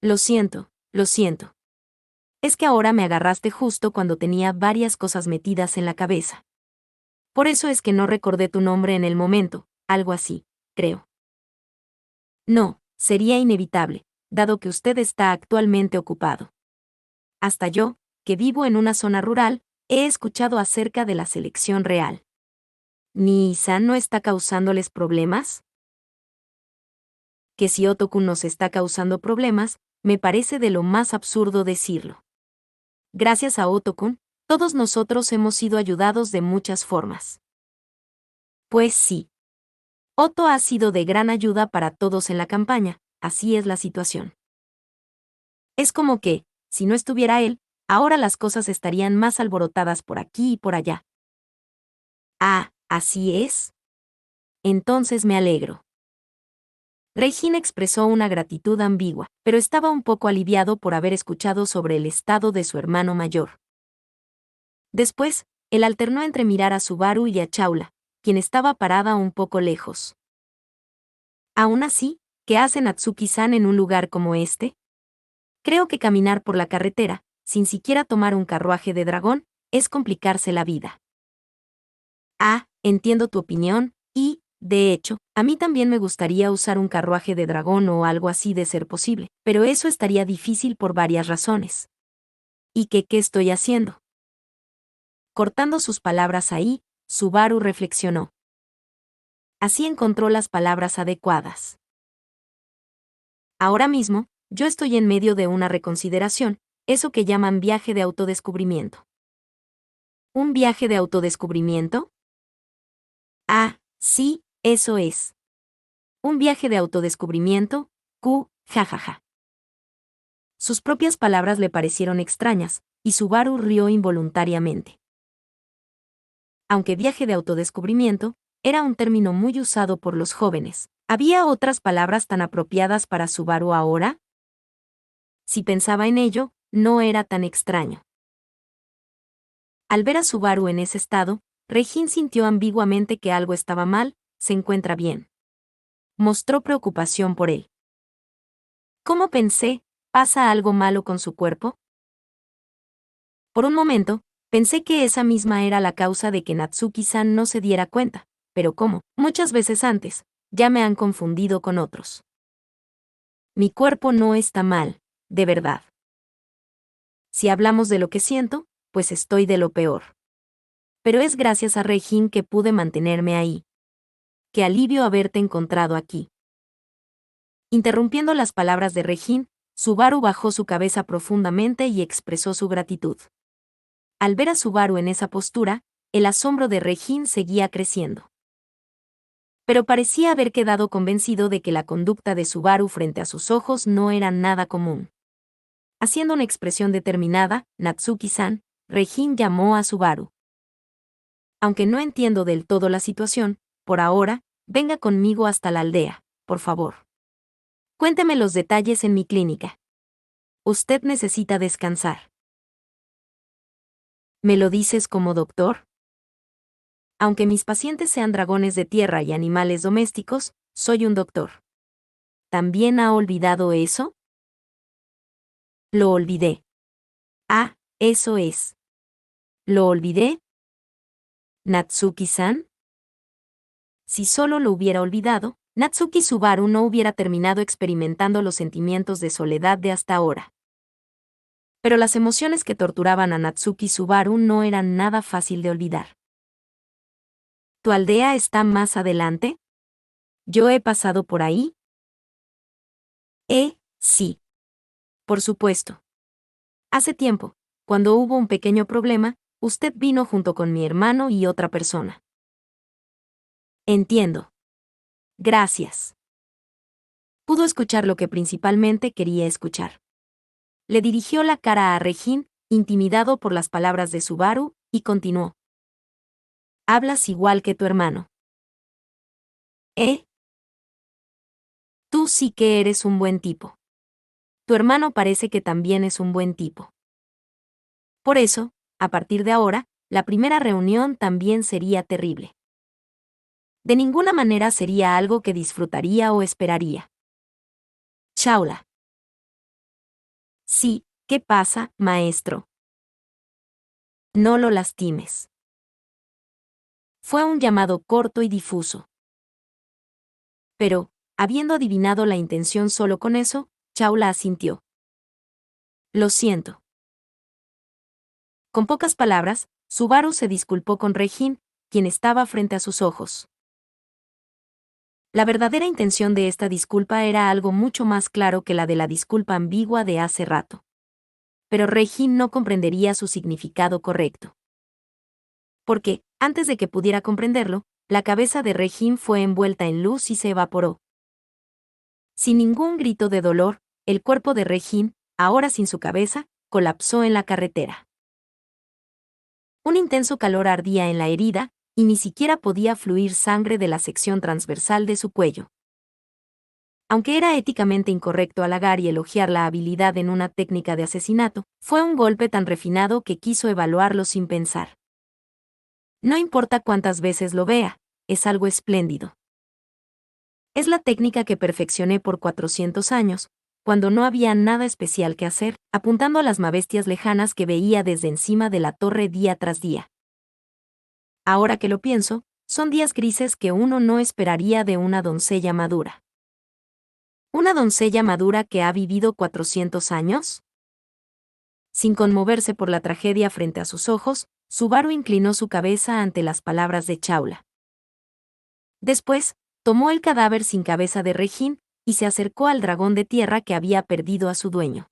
Lo siento. Es que ahora me agarraste justo cuando tenía varias cosas metidas en la cabeza. Por eso es que no recordé tu nombre en el momento, algo así, creo. No, sería inevitable, dado que usted está actualmente ocupado. Hasta yo, que vivo en una zona rural, he escuchado acerca de la selección real. ¿Mi Isan no está causándoles problemas? Que si Otokun nos está causando problemas, me parece de lo más absurdo decirlo. Gracias a Otokun, todos nosotros hemos sido ayudados de muchas formas. Pues sí. Otto ha sido de gran ayuda para todos en la campaña, así es la situación. Es como que, si no estuviera él, ahora las cosas estarían más alborotadas por aquí y por allá. Ah, ¿así es? Entonces me alegro. Regina expresó una gratitud ambigua, pero estaba un poco aliviado por haber escuchado sobre el estado de su hermano mayor. Después, él alternó entre mirar a Subaru y a Chaula, quien estaba parada un poco lejos. Aún así, ¿qué hace Natsuki-san en un lugar como este? Creo que caminar por la carretera, sin siquiera tomar un carruaje de dragón, es complicarse la vida. Ah, entiendo tu opinión, y, de hecho, a mí también me gustaría usar un carruaje de dragón o algo así de ser posible, pero eso estaría difícil por varias razones. ¿Y qué estoy haciendo? Cortando sus palabras ahí, Subaru reflexionó. Así encontró las palabras adecuadas. Ahora mismo, yo estoy en medio de una reconsideración, eso que llaman viaje de autodescubrimiento. ¿Un viaje de autodescubrimiento? Ah, sí, eso es. Un viaje de autodescubrimiento, jajaja. Sus propias palabras le parecieron extrañas, y Subaru rió involuntariamente. Aunque viaje de autodescubrimiento era un término muy usado por los jóvenes, ¿había otras palabras tan apropiadas para Subaru ahora? Si pensaba en ello, no era tan extraño. Al ver a Subaru en ese estado, Regine sintió ambiguamente que algo estaba mal. ¿Se encuentra bien? Mostró preocupación por él. ¿Cómo pensé? ¿Pasa algo malo con su cuerpo? Por un momento, pensé que esa misma era la causa de que Natsuki-san no se diera cuenta, pero como, muchas veces antes, ya me han confundido con otros. Mi cuerpo no está mal, de verdad. Si hablamos de lo que siento, pues estoy de lo peor. Pero es gracias a Regine que pude mantenerme ahí. Qué alivio haberte encontrado aquí. Interrumpiendo las palabras de Regine, Subaru bajó su cabeza profundamente y expresó su gratitud. Al ver a Subaru en esa postura, el asombro de Regine seguía creciendo. Pero parecía haber quedado convencido de que la conducta de Subaru frente a sus ojos no era nada común. Haciendo una expresión determinada, Natsuki-san, Regine llamó a Subaru. Aunque no entiendo del todo la situación, por ahora, venga conmigo hasta la aldea, por favor. Cuénteme los detalles en mi clínica. Usted necesita descansar. ¿Me lo dices como doctor? Aunque mis pacientes sean dragones de tierra y animales domésticos, soy un doctor. ¿También ha olvidado eso? Lo olvidé. Ah, eso es. ¿Lo olvidé? ¿Natsuki-san? Si solo lo hubiera olvidado, Natsuki Subaru no hubiera terminado experimentando los sentimientos de soledad de hasta ahora. Pero las emociones que torturaban a Natsuki Subaru no eran nada fácil de olvidar. ¿Tu aldea está más adelante? ¿Yo he pasado por ahí? Sí. Por supuesto. Hace tiempo, cuando hubo un pequeño problema, usted vino junto con mi hermano y otra persona. Entiendo. Gracias. Pudo escuchar lo que principalmente quería escuchar. Le dirigió la cara a Regine, intimidado por las palabras de Subaru, y continuó. Hablas igual que tu hermano. Tú sí que eres un buen tipo. Tu hermano parece que también es un buen tipo. Por eso, a partir de ahora, la primera reunión también sería terrible. De ninguna manera sería algo que disfrutaría o esperaría. Chaula. Sí, ¿Qué pasa, maestro? No lo lastimes. Fue un llamado corto y difuso. Pero, habiendo adivinado la intención solo con eso, Chaula asintió. Lo siento. Con pocas palabras, Subaru se disculpó con Regine, quien estaba frente a sus ojos. La verdadera intención de esta disculpa era algo mucho más claro que la de la disculpa ambigua de hace rato. Pero Regine no comprendería su significado correcto. Porque, antes de que pudiera comprenderlo, la cabeza de Regine fue envuelta en luz y se evaporó. Sin ningún grito de dolor, el cuerpo de Regine, ahora sin su cabeza, colapsó en la carretera. Un intenso calor ardía en la herida, y ni siquiera podía fluir sangre de la sección transversal de su cuello. Aunque era éticamente incorrecto halagar y elogiar la habilidad en una técnica de asesinato, fue un golpe tan refinado que quiso evaluarlo sin pensar. No importa cuántas veces lo vea, es algo espléndido. Es la técnica que perfeccioné por 400 años, cuando no había nada especial que hacer, apuntando a las mabestias lejanas que veía desde encima de la torre día tras día. Ahora que lo pienso, son días grises que uno no esperaría de una doncella madura. ¿Una doncella madura que ha vivido 400 años? Sin conmoverse por la tragedia frente a sus ojos, Subaru inclinó su cabeza ante las palabras de Chaula. Después, tomó el cadáver sin cabeza de Regine y se acercó al dragón de tierra que había perdido a su dueño.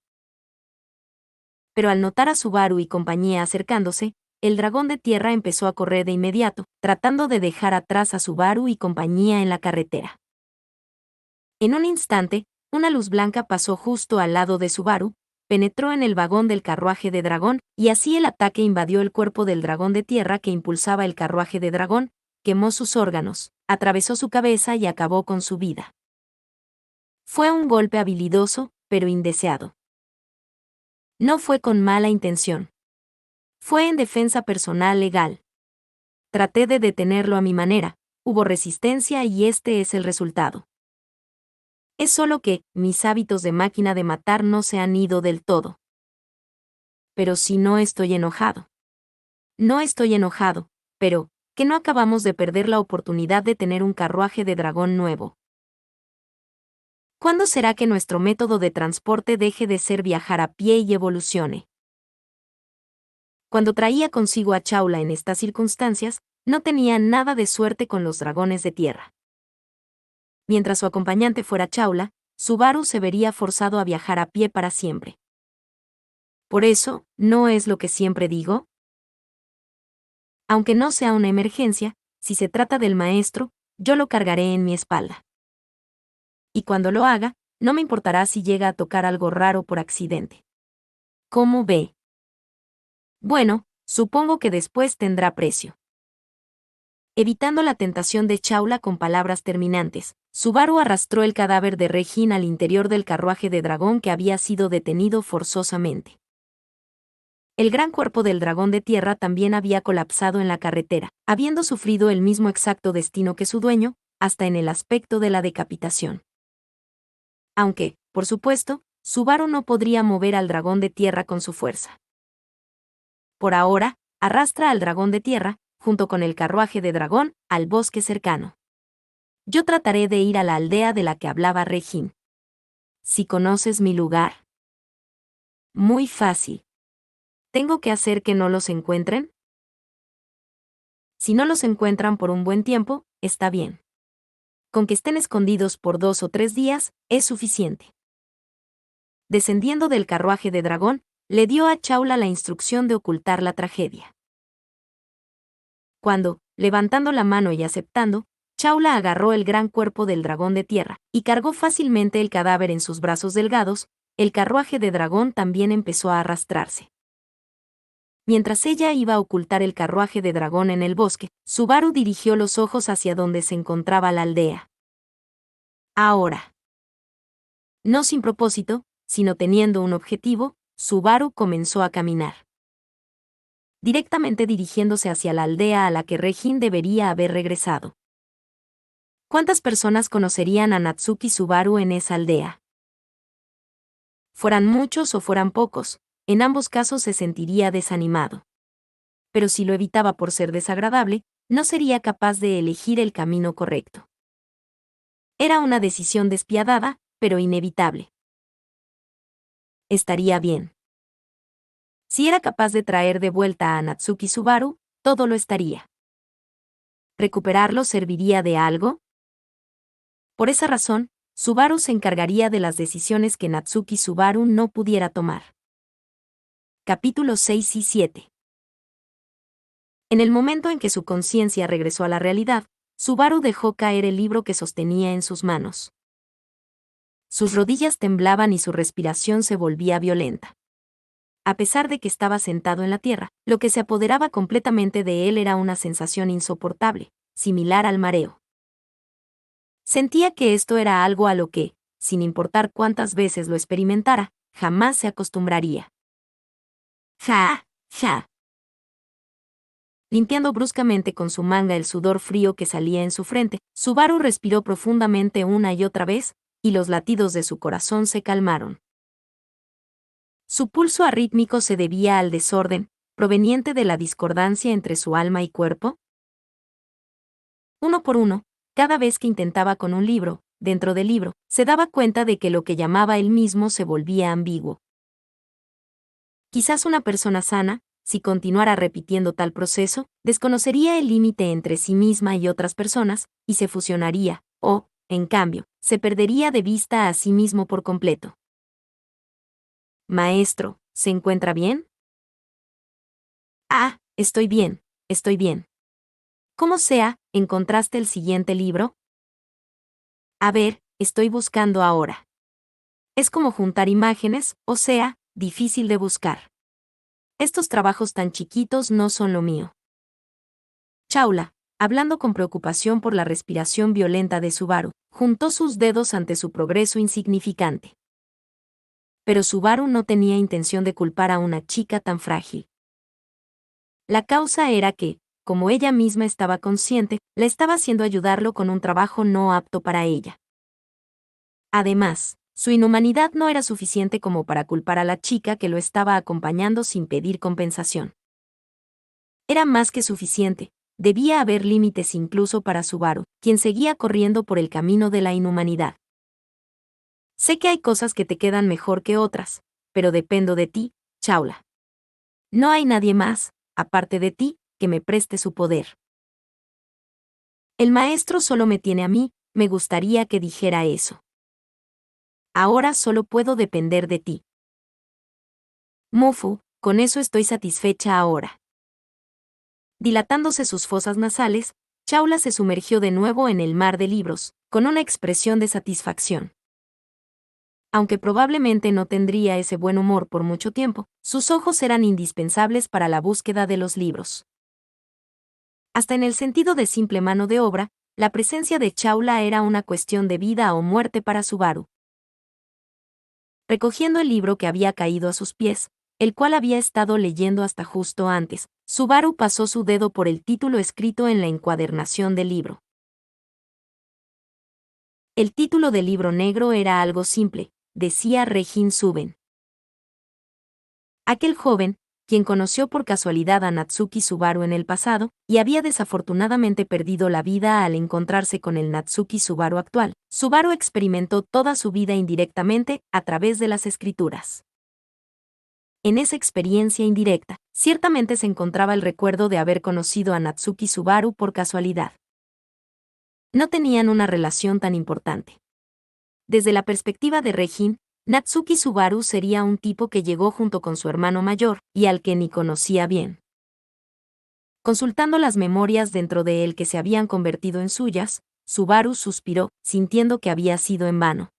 Pero al notar a Subaru y compañía acercándose, el dragón de tierra empezó a correr de inmediato, tratando de dejar atrás a Subaru y compañía en la carretera. En un instante, una luz blanca pasó justo al lado de Subaru, penetró en el vagón del carruaje de dragón, y así el ataque invadió el cuerpo del dragón de tierra que impulsaba el carruaje de dragón, quemó sus órganos, atravesó su cabeza y acabó con su vida. Fue un golpe habilidoso, pero indeseado. No fue con mala intención. Fue en defensa personal legal. Traté de detenerlo a mi manera, hubo resistencia y este es el resultado. Es solo que, mis hábitos de máquina de matar no se han ido del todo. Pero si no estoy enojado. No estoy enojado, pero, que no acabamos de perder la oportunidad de tener un carruaje de dragón nuevo. ¿Cuándo será que nuestro método de transporte deje de ser viajar a pie y evolucione? Cuando traía consigo a Chaula en estas circunstancias, no tenía nada de suerte con los dragones de tierra. Mientras su acompañante fuera Chaula, Subaru se vería forzado a viajar a pie para siempre. Por eso, ¿no es lo que siempre digo? Aunque no sea una emergencia, si se trata del maestro, yo lo cargaré en mi espalda. Y cuando lo haga, no me importará si llega a tocar algo raro por accidente. ¿Cómo ve? Bueno, supongo que después tendrá precio. Evitando la tentación de Chaula con palabras terminantes, Subaru arrastró el cadáver de Regine al interior del carruaje de dragón que había sido detenido forzosamente. El gran cuerpo del dragón de tierra también había colapsado en la carretera, habiendo sufrido el mismo exacto destino que su dueño, hasta en el aspecto de la decapitación. Aunque, por supuesto, Subaru no podría mover al dragón de tierra con su fuerza. Por ahora, arrastra al dragón de tierra, junto con el carruaje de dragón, al bosque cercano. Yo trataré de ir a la aldea de la que hablaba Regine. Si conoces mi lugar. Muy fácil. ¿Tengo que hacer que no los encuentren? Si no los encuentran por un buen tiempo, está bien. Con que estén escondidos por 2 o 3 días, es suficiente. Descendiendo del carruaje de dragón, le dio a Chaula la instrucción de ocultar la tragedia. Cuando, levantando la mano y aceptando, Chaula agarró el gran cuerpo del dragón de tierra, y cargó fácilmente el cadáver en sus brazos delgados, el carruaje de dragón también empezó a arrastrarse. Mientras ella iba a ocultar el carruaje de dragón en el bosque, Subaru dirigió los ojos hacia donde se encontraba la aldea. Ahora. No sin propósito, sino teniendo un objetivo, Subaru comenzó a caminar. Directamente dirigiéndose hacia la aldea a la que Regine debería haber regresado. ¿Cuántas personas conocerían a Natsuki Subaru en esa aldea? Fueran muchos o fueran pocos, en ambos casos se sentiría desanimado. Pero si lo evitaba por ser desagradable, no sería capaz de elegir el camino correcto. Era una decisión despiadada, pero inevitable. Estaría bien. Si era capaz de traer de vuelta a Natsuki Subaru, todo lo estaría. ¿Recuperarlo serviría de algo? Por esa razón, Subaru se encargaría de las decisiones que Natsuki Subaru no pudiera tomar. Capítulos 6 y 7. En el momento en que su conciencia regresó a la realidad, Subaru dejó caer el libro que sostenía en sus manos. Sus rodillas temblaban y su respiración se volvía violenta. A pesar de que estaba sentado en la tierra, lo que se apoderaba completamente de él era una sensación insoportable, similar al mareo. Sentía que esto era algo a lo que, sin importar cuántas veces lo experimentara, jamás se acostumbraría. ¡Ja! ¡Ja! Limpiando bruscamente con su manga el sudor frío que salía en su frente, Subaru respiró profundamente una y otra vez, y los latidos de su corazón se calmaron. Su pulso arrítmico se debía al desorden, proveniente de la discordancia entre su alma y cuerpo. Uno por uno, cada vez que intentaba con un libro, dentro del libro, se daba cuenta de que lo que llamaba él mismo se volvía ambiguo. Quizás una persona sana, si continuara repitiendo tal proceso, desconocería el límite entre sí misma y otras personas, y se fusionaría, o, en cambio, se perdería de vista a sí mismo por completo. Maestro, ¿se encuentra bien? Ah, estoy bien, estoy bien. Como sea, ¿encontraste el siguiente libro? A ver, estoy buscando ahora. Es como juntar imágenes, o sea, difícil de buscar. Estos trabajos tan chiquitos no son lo mío. Chaula, hablando con preocupación por la respiración violenta de Subaru, juntó sus dedos ante su progreso insignificante. Pero Subaru no tenía intención de culpar a una chica tan frágil. La causa era que, como ella misma estaba consciente, la estaba haciendo ayudarlo con un trabajo no apto para ella. Además, su inhumanidad no era suficiente como para culpar a la chica que lo estaba acompañando sin pedir compensación. Era más que suficiente, debía haber límites incluso para Subaru, quien seguía corriendo por el camino de la inhumanidad. Sé que hay cosas que te quedan mejor que otras, pero dependo de ti, Chaula. No hay nadie más, aparte de ti, que me preste su poder. El maestro solo me tiene a mí, me gustaría que dijera eso. Ahora solo puedo depender de ti. Mofu, con eso estoy satisfecha ahora. Dilatándose sus fosas nasales, Chaula se sumergió de nuevo en el mar de libros, con una expresión de satisfacción. Aunque probablemente no tendría ese buen humor por mucho tiempo, sus ojos eran indispensables para la búsqueda de los libros. Hasta en el sentido de simple mano de obra, la presencia de Chaula era una cuestión de vida o muerte para Subaru. Recogiendo el libro que había caído a sus pies, el cual había estado leyendo hasta justo antes, Subaru pasó su dedo por el título escrito en la encuadernación del libro. El título del libro negro era algo simple, decía Regin Suben. Aquel joven, quien conoció por casualidad a Natsuki Subaru en el pasado, y había desafortunadamente perdido la vida al encontrarse con el Natsuki Subaru actual, Subaru experimentó toda su vida indirectamente a través de las escrituras. En esa experiencia indirecta, ciertamente se encontraba el recuerdo de haber conocido a Natsuki Subaru por casualidad. No tenían una relación tan importante. Desde la perspectiva de Regin, Natsuki Subaru sería un tipo que llegó junto con su hermano mayor, y al que ni conocía bien. Consultando las memorias dentro de él que se habían convertido en suyas, Subaru suspiró, sintiendo que había sido en vano.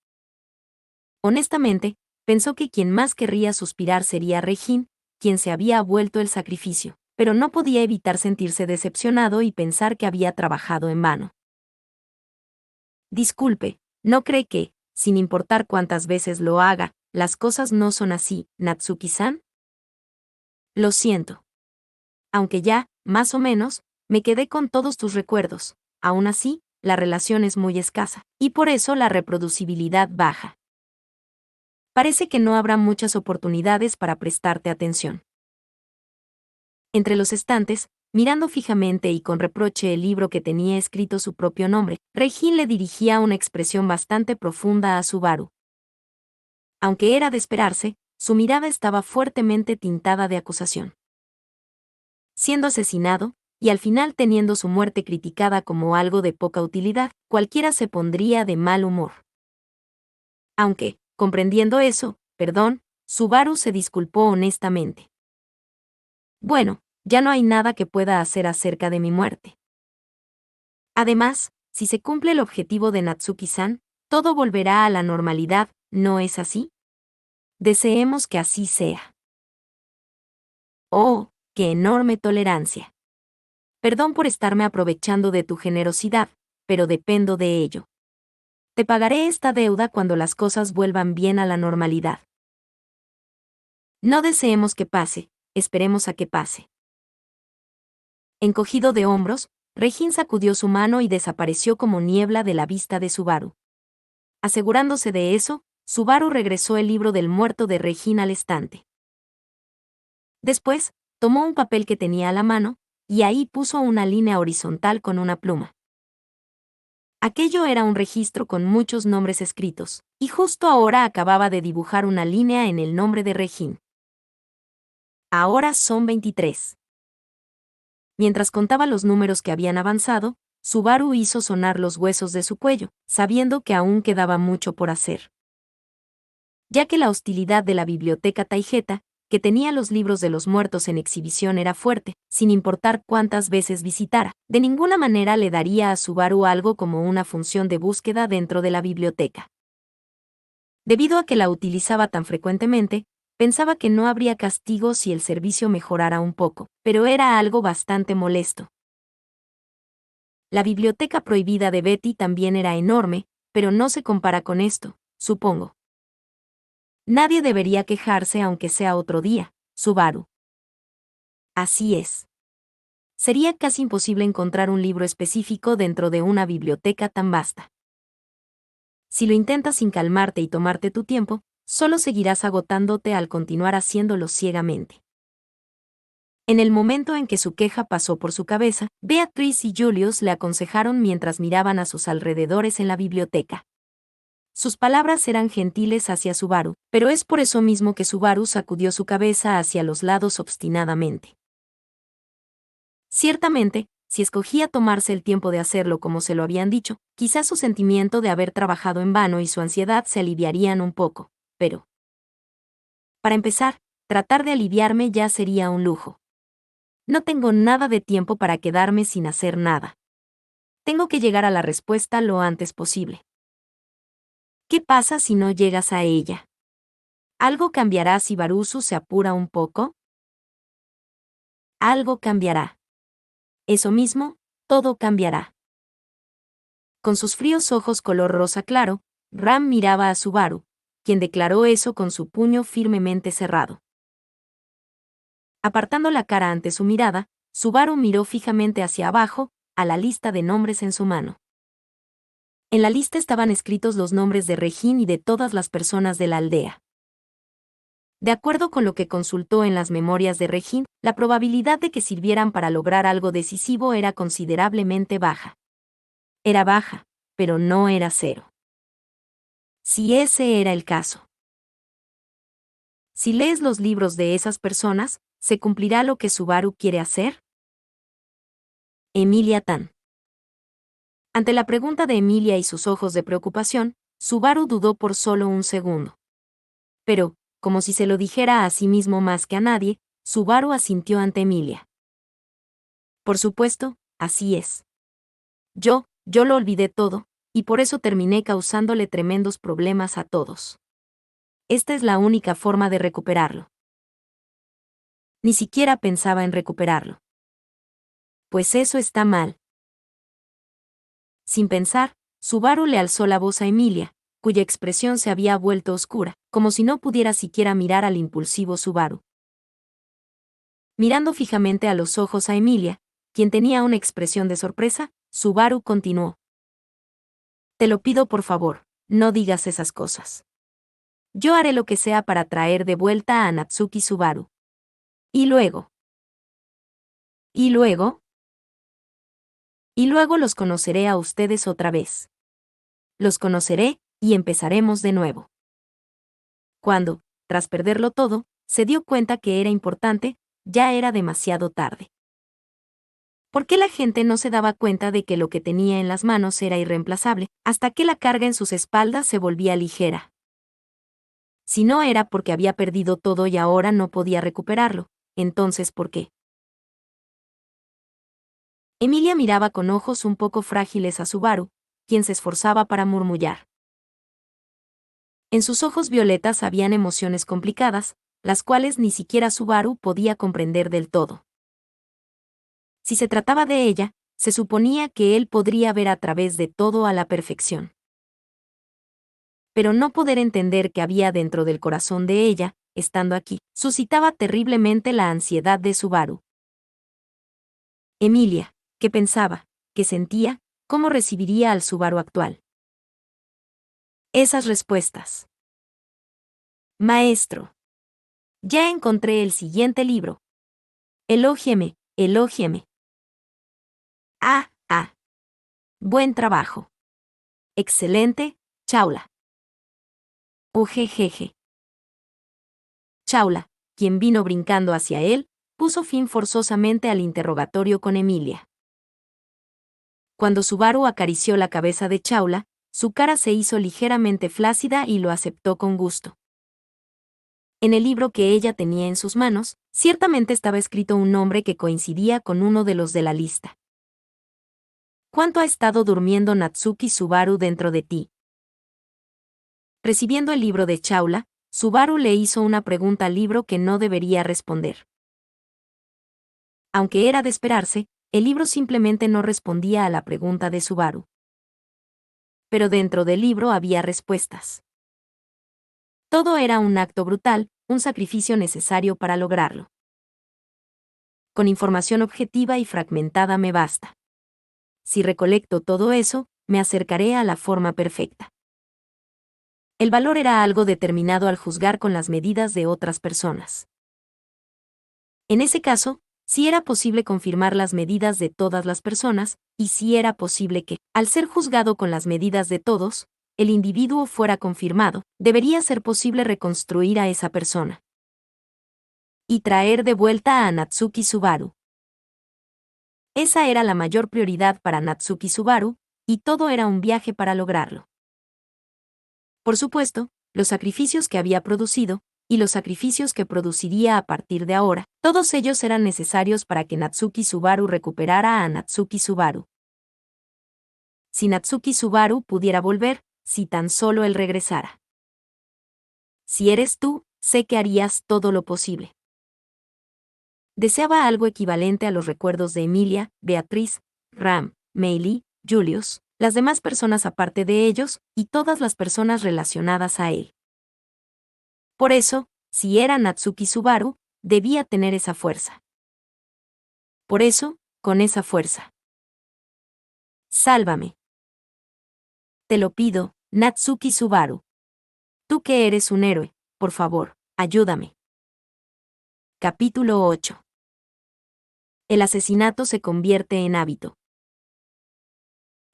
Honestamente, pensó que quien más querría suspirar sería Regin, quien se había vuelto el sacrificio, pero no podía evitar sentirse decepcionado y pensar que había trabajado en vano. Disculpe, ¿no cree que, sin importar cuántas veces lo haga, las cosas no son así, Natsuki-san? Lo siento. Aunque ya, más o menos, me quedé con todos tus recuerdos, aún así, la relación es muy escasa, y por eso la reproducibilidad baja. parece que no habrá muchas oportunidades para prestarte atención. Entre los estantes, mirando fijamente y con reproche el libro que tenía escrito su propio nombre, Regine le dirigía una expresión bastante profunda a Subaru. Aunque era de esperarse, su mirada estaba fuertemente tintada de acusación. Siendo asesinado, y al final teniendo su muerte criticada como algo de poca utilidad, cualquiera se pondría de mal humor. Aunque, comprendiendo eso, Subaru se disculpó honestamente. Bueno, ya no hay nada que pueda hacer acerca de mi muerte. Además, si se cumple el objetivo de Natsuki-san, todo volverá a la normalidad, ¿no es así? Deseemos que así sea. Oh, qué enorme tolerancia. Perdón por estarme aprovechando de tu generosidad, pero dependo de ello. Te pagaré esta deuda cuando las cosas vuelvan bien a la normalidad. No deseemos que pase, esperemos a que pase. Encogido de hombros, Regine sacudió su mano y desapareció como niebla de la vista de Subaru. Asegurándose de eso, Subaru regresó el libro del muerto de Regine al estante. Después, tomó un papel que tenía a la mano, y ahí puso una línea horizontal con una pluma. Aquello era un registro con muchos nombres escritos, y justo ahora acababa de dibujar una línea en el nombre de Regine. Ahora son 23. Mientras contaba los números que habían avanzado, Subaru hizo sonar los huesos de su cuello, sabiendo que aún quedaba mucho por hacer. Ya que la hostilidad de la biblioteca Taijeta, que tenía los libros de los muertos en exhibición, era fuerte, sin importar cuántas veces visitara, de ninguna manera le daría a Subaru algo como una función de búsqueda dentro de la biblioteca. Debido a que la utilizaba tan frecuentemente, pensaba que no habría castigo si el servicio mejorara un poco, pero era algo bastante molesto. La biblioteca prohibida de Betty también era enorme, pero no se compara con esto, supongo. Nadie debería quejarse aunque sea otro día, Subaru. Así es. Sería casi imposible encontrar un libro específico dentro de una biblioteca tan vasta. Si lo intentas sin calmarte y tomarte tu tiempo, solo seguirás agotándote al continuar haciéndolo ciegamente. En el momento en que su queja pasó por su cabeza, Beatrice y Julius le aconsejaron mientras miraban a sus alrededores en la biblioteca. Sus palabras eran gentiles hacia Subaru, pero es por eso mismo que Subaru sacudió su cabeza hacia los lados obstinadamente. Ciertamente, si escogía tomarse el tiempo de hacerlo como se lo habían dicho, quizás su sentimiento de haber trabajado en vano y su ansiedad se aliviarían un poco, pero... Para empezar, tratar de aliviarme ya sería un lujo. No tengo nada de tiempo para quedarme sin hacer nada. Tengo que llegar a la respuesta lo antes posible. ¿Qué pasa si no llegas a ella? ¿Algo cambiará si Barusu se apura un poco? Algo cambiará. Eso mismo, todo cambiará. Con sus fríos ojos color rosa claro, Ram miraba a Subaru, quien declaró eso con su puño firmemente cerrado. Apartando la cara ante su mirada, Subaru miró fijamente hacia abajo, a la lista de nombres en su mano. En la lista estaban escritos los nombres de Regine y de todas las personas de la aldea. De acuerdo con lo que consultó en las memorias de Regine, la probabilidad de que sirvieran para lograr algo decisivo era considerablemente baja. Era baja, pero no era cero. Si ese era el caso. Si lees los libros de esas personas, ¿se cumplirá lo que Subaru quiere hacer? Emilia Tan. Ante la pregunta de Emilia y sus ojos de preocupación, Subaru dudó por solo un segundo. Pero, como si se lo dijera a sí mismo más que a nadie, Subaru asintió ante Emilia. Por supuesto, así es. Yo lo olvidé todo, y por eso terminé causándole tremendos problemas a todos. Esta es la única forma de recuperarlo. Ni siquiera pensaba en recuperarlo. Pues eso está mal. Sin pensar, Subaru le alzó la voz a Emilia, cuya expresión se había vuelto oscura, como si no pudiera siquiera mirar al impulsivo Subaru. Mirando fijamente a los ojos a Emilia, quien tenía una expresión de sorpresa, Subaru continuó. Te lo pido por favor, no digas esas cosas. Yo haré lo que sea para traer de vuelta a Natsuki Subaru. Y luego. ¿Y luego? Y luego los conoceré a ustedes otra vez. Los conoceré, y empezaremos de nuevo. Cuando, tras perderlo todo, se dio cuenta que era importante, ya era demasiado tarde. ¿Por qué la gente no se daba cuenta de que lo que tenía en las manos era irreemplazable, hasta que la carga en sus espaldas se volvía ligera? Si no era porque había perdido todo y ahora no podía recuperarlo, entonces ¿por qué? Emilia miraba con ojos un poco frágiles a Subaru, quien se esforzaba para murmullar. En sus ojos violetas habían emociones complicadas, las cuales ni siquiera Subaru podía comprender del todo. Si se trataba de ella, se suponía que él podría ver a través de todo a la perfección. Pero no poder entender qué había dentro del corazón de ella, estando aquí, suscitaba terriblemente la ansiedad de Subaru. Emilia, ¿qué pensaba? ¿Qué sentía? ¿Cómo recibiría al Subaru actual? Esas respuestas. Maestro. Ya encontré el siguiente libro. Elógieme, elógieme. Ah. Buen trabajo. Excelente, Chaula. Ojejeje. Chaula, quien vino brincando hacia él, puso fin forzosamente al interrogatorio con Emilia. Cuando Subaru acarició la cabeza de Chaula, su cara se hizo ligeramente flácida y lo aceptó con gusto. En el libro que ella tenía en sus manos, ciertamente estaba escrito un nombre que coincidía con uno de los de la lista. ¿Cuánto ha estado durmiendo Natsuki Subaru dentro de ti? Recibiendo el libro de Chaula, Subaru le hizo una pregunta al libro que no debería responder. Aunque era de esperarse, el libro simplemente no respondía a la pregunta de Subaru. Pero dentro del libro había respuestas. Todo era un acto brutal, un sacrificio necesario para lograrlo. Con información objetiva y fragmentada me basta. Si recolecto todo eso, me acercaré a la forma perfecta. El valor era algo determinado al juzgar con las medidas de otras personas. En ese caso, sí era posible confirmar las medidas de todas las personas, y sí era posible que, al ser juzgado con las medidas de todos, el individuo fuera confirmado, debería ser posible reconstruir a esa persona. Y traer de vuelta a Natsuki Subaru. Esa era la mayor prioridad para Natsuki Subaru, y todo era un viaje para lograrlo. Por supuesto, los sacrificios que había producido, y los sacrificios que produciría a partir de ahora, todos ellos eran necesarios para que Natsuki Subaru recuperara a Natsuki Subaru. Si Natsuki Subaru pudiera volver, si tan solo él regresara. Si eres tú, sé que harías todo lo posible. Deseaba algo equivalente a los recuerdos de Emilia, Beatriz, Ram, Meili, Julius, las demás personas aparte de ellos, y todas las personas relacionadas a él. Por eso, si era Natsuki Subaru, debía tener esa fuerza. Por eso, con esa fuerza. Sálvame. Te lo pido, Natsuki Subaru. Tú que eres un héroe, por favor, ayúdame. Capítulo 8. El asesinato se convierte en hábito.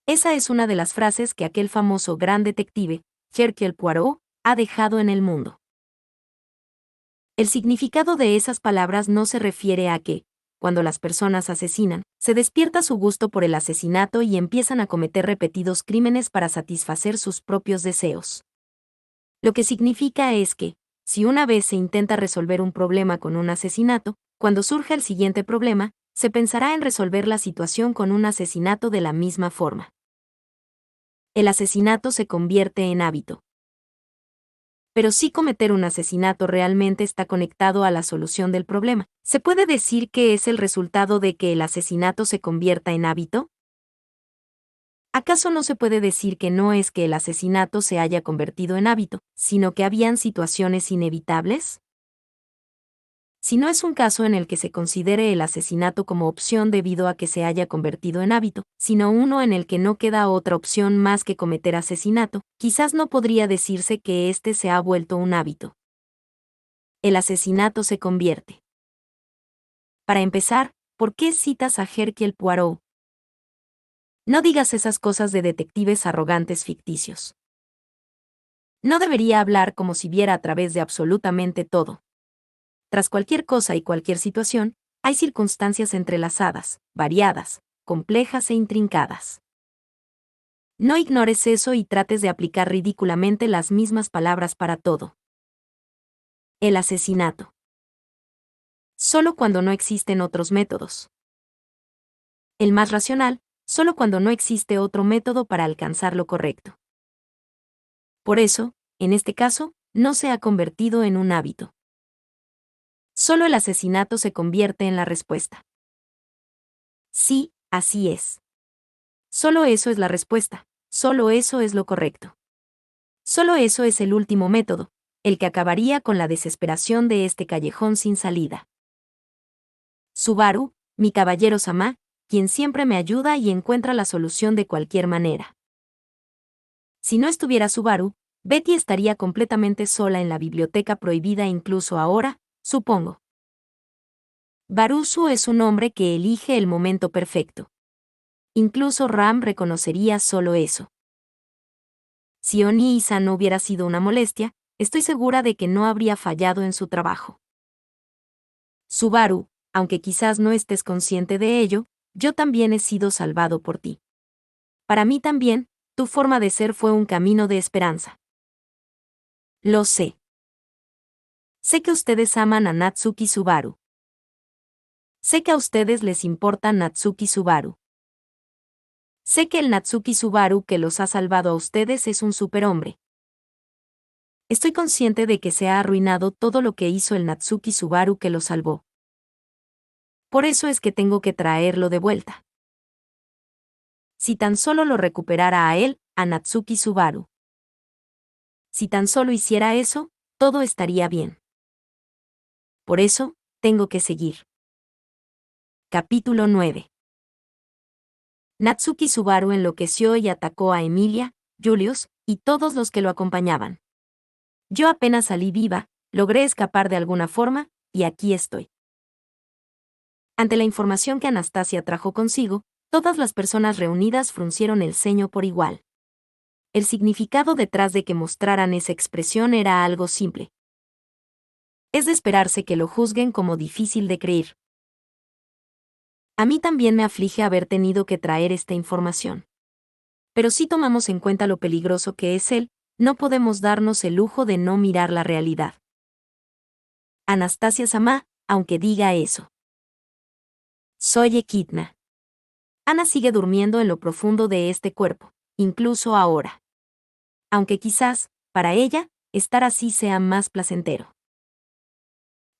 Esa es una de las frases que aquel famoso gran detective, Hercule Poirot, ha dejado en el mundo. El significado de esas palabras no se refiere a que, cuando las personas asesinan, se despierta su gusto por el asesinato y empiezan a cometer repetidos crímenes para satisfacer sus propios deseos. Lo que significa es que, si una vez se intenta resolver un problema con un asesinato, cuando surja el siguiente problema, se pensará en resolver la situación con un asesinato de la misma forma. El asesinato se convierte en hábito. Pero si cometer un asesinato realmente está conectado a la solución del problema, ¿se puede decir que es el resultado de que el asesinato se convierta en hábito? ¿Acaso no se puede decir que no es que el asesinato se haya convertido en hábito, sino que habían situaciones inevitables? Si no es un caso en el que se considere el asesinato como opción debido a que se haya convertido en hábito, sino uno en el que no queda otra opción más que cometer asesinato, quizás no podría decirse que éste se ha vuelto un hábito. El asesinato se convierte. Para empezar, ¿por qué citas a Hercule Poirot? No digas esas cosas de detectives arrogantes ficticios. No debería hablar como si viera a través de absolutamente todo. Tras cualquier cosa y cualquier situación, hay circunstancias entrelazadas, variadas, complejas e intrincadas. No ignores eso y trates de aplicar ridículamente las mismas palabras para todo. El asesinato. Solo cuando no existen otros métodos. El más racional, solo cuando no existe otro método para alcanzar lo correcto. Por eso, en este caso, no se ha convertido en un hábito. Solo el asesinato se convierte en la respuesta. Sí, así es. Solo eso es la respuesta, solo eso es lo correcto. Solo eso es el último método, el que acabaría con la desesperación de este callejón sin salida. Subaru, mi caballero Sama, quien siempre me ayuda y encuentra la solución de cualquier manera. Si no estuviera Subaru, Betty estaría completamente sola en la biblioteca prohibida incluso ahora, supongo. Barusu es un hombre que elige el momento perfecto. Incluso Ram reconocería solo eso. Si Oni-san no hubiera sido una molestia, estoy segura de que no habría fallado en su trabajo. Subaru, aunque quizás no estés consciente de ello, yo también he sido salvado por ti. Para mí también, tu forma de ser fue un camino de esperanza. Lo sé. Sé que ustedes aman a Natsuki Subaru. Sé que a ustedes les importa Natsuki Subaru. Sé que el Natsuki Subaru que los ha salvado a ustedes es un superhombre. Estoy consciente de que se ha arruinado todo lo que hizo el Natsuki Subaru que lo salvó. Por eso es que tengo que traerlo de vuelta. Si tan solo lo recuperara a él, a Natsuki Subaru. Si tan solo hiciera eso, todo estaría bien. Por eso, tengo que seguir. Capítulo 9. Natsuki Subaru enloqueció y atacó a Emilia, Julius, y todos los que lo acompañaban. Yo apenas salí viva, logré escapar de alguna forma, y aquí estoy. Ante la información que Anastasia trajo consigo, todas las personas reunidas fruncieron el ceño por igual. El significado detrás de que mostraran esa expresión era algo simple. Es de esperarse que lo juzguen como difícil de creer. A mí también me aflige haber tenido que traer esta información. Pero si tomamos en cuenta lo peligroso que es él, no podemos darnos el lujo de no mirar la realidad. Anastasia-sama, aunque diga eso. Soy Echidna. Ana sigue durmiendo en lo profundo de este cuerpo, incluso ahora. Aunque quizás, para ella, estar así sea más placentero.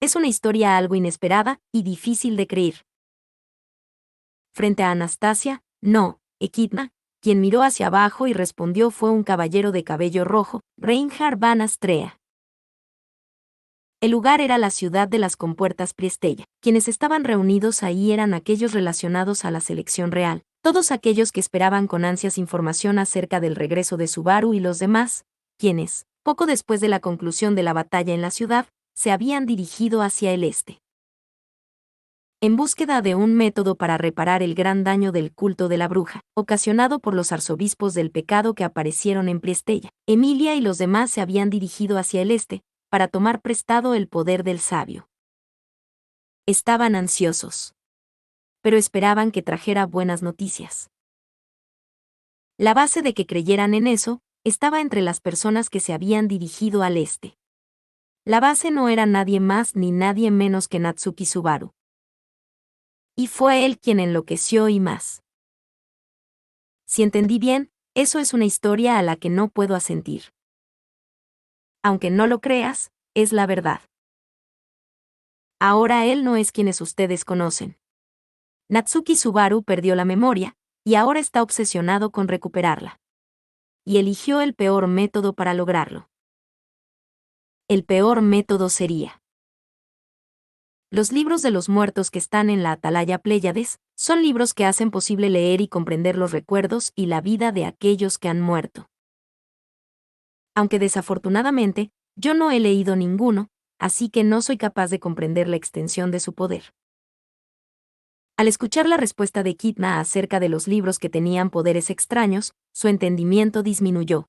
Es una historia algo inesperada y difícil de creer. Frente a Anastasia, no, Echidna, quien miró hacia abajo y respondió fue un caballero de cabello rojo, Reinhard van Astrea. El lugar era la ciudad de las compuertas Priestella. Quienes estaban reunidos ahí eran aquellos relacionados a la selección real, todos aquellos que esperaban con ansias información acerca del regreso de Subaru y los demás, quienes, poco después de la conclusión de la batalla en la ciudad, se habían dirigido hacia el este. En búsqueda de un método para reparar el gran daño del culto de la bruja, ocasionado por los arzobispos del pecado que aparecieron en Priestella, Emilia y los demás se habían dirigido hacia el este, para tomar prestado el poder del sabio. Estaban ansiosos. Pero esperaban que trajera buenas noticias. La base de que creyeran en eso, estaba entre las personas que se habían dirigido al este. La base no era nadie más ni nadie menos que Natsuki Subaru. Y fue él quien enloqueció y más. Si entendí bien, eso es una historia a la que no puedo asentir. Aunque no lo creas, es la verdad. Ahora él no es quienes ustedes conocen. Natsuki Subaru perdió la memoria, y ahora está obsesionado con recuperarla. Y eligió el peor método para lograrlo. El peor método sería Los libros de los muertos que están en la Atalaya Pléyades son libros que hacen posible leer y comprender los recuerdos y la vida de aquellos que han muerto. Aunque desafortunadamente, yo no he leído ninguno, así que no soy capaz de comprender la extensión de su poder. Al escuchar la respuesta de Kitna acerca de los libros que tenían poderes extraños, su entendimiento disminuyó.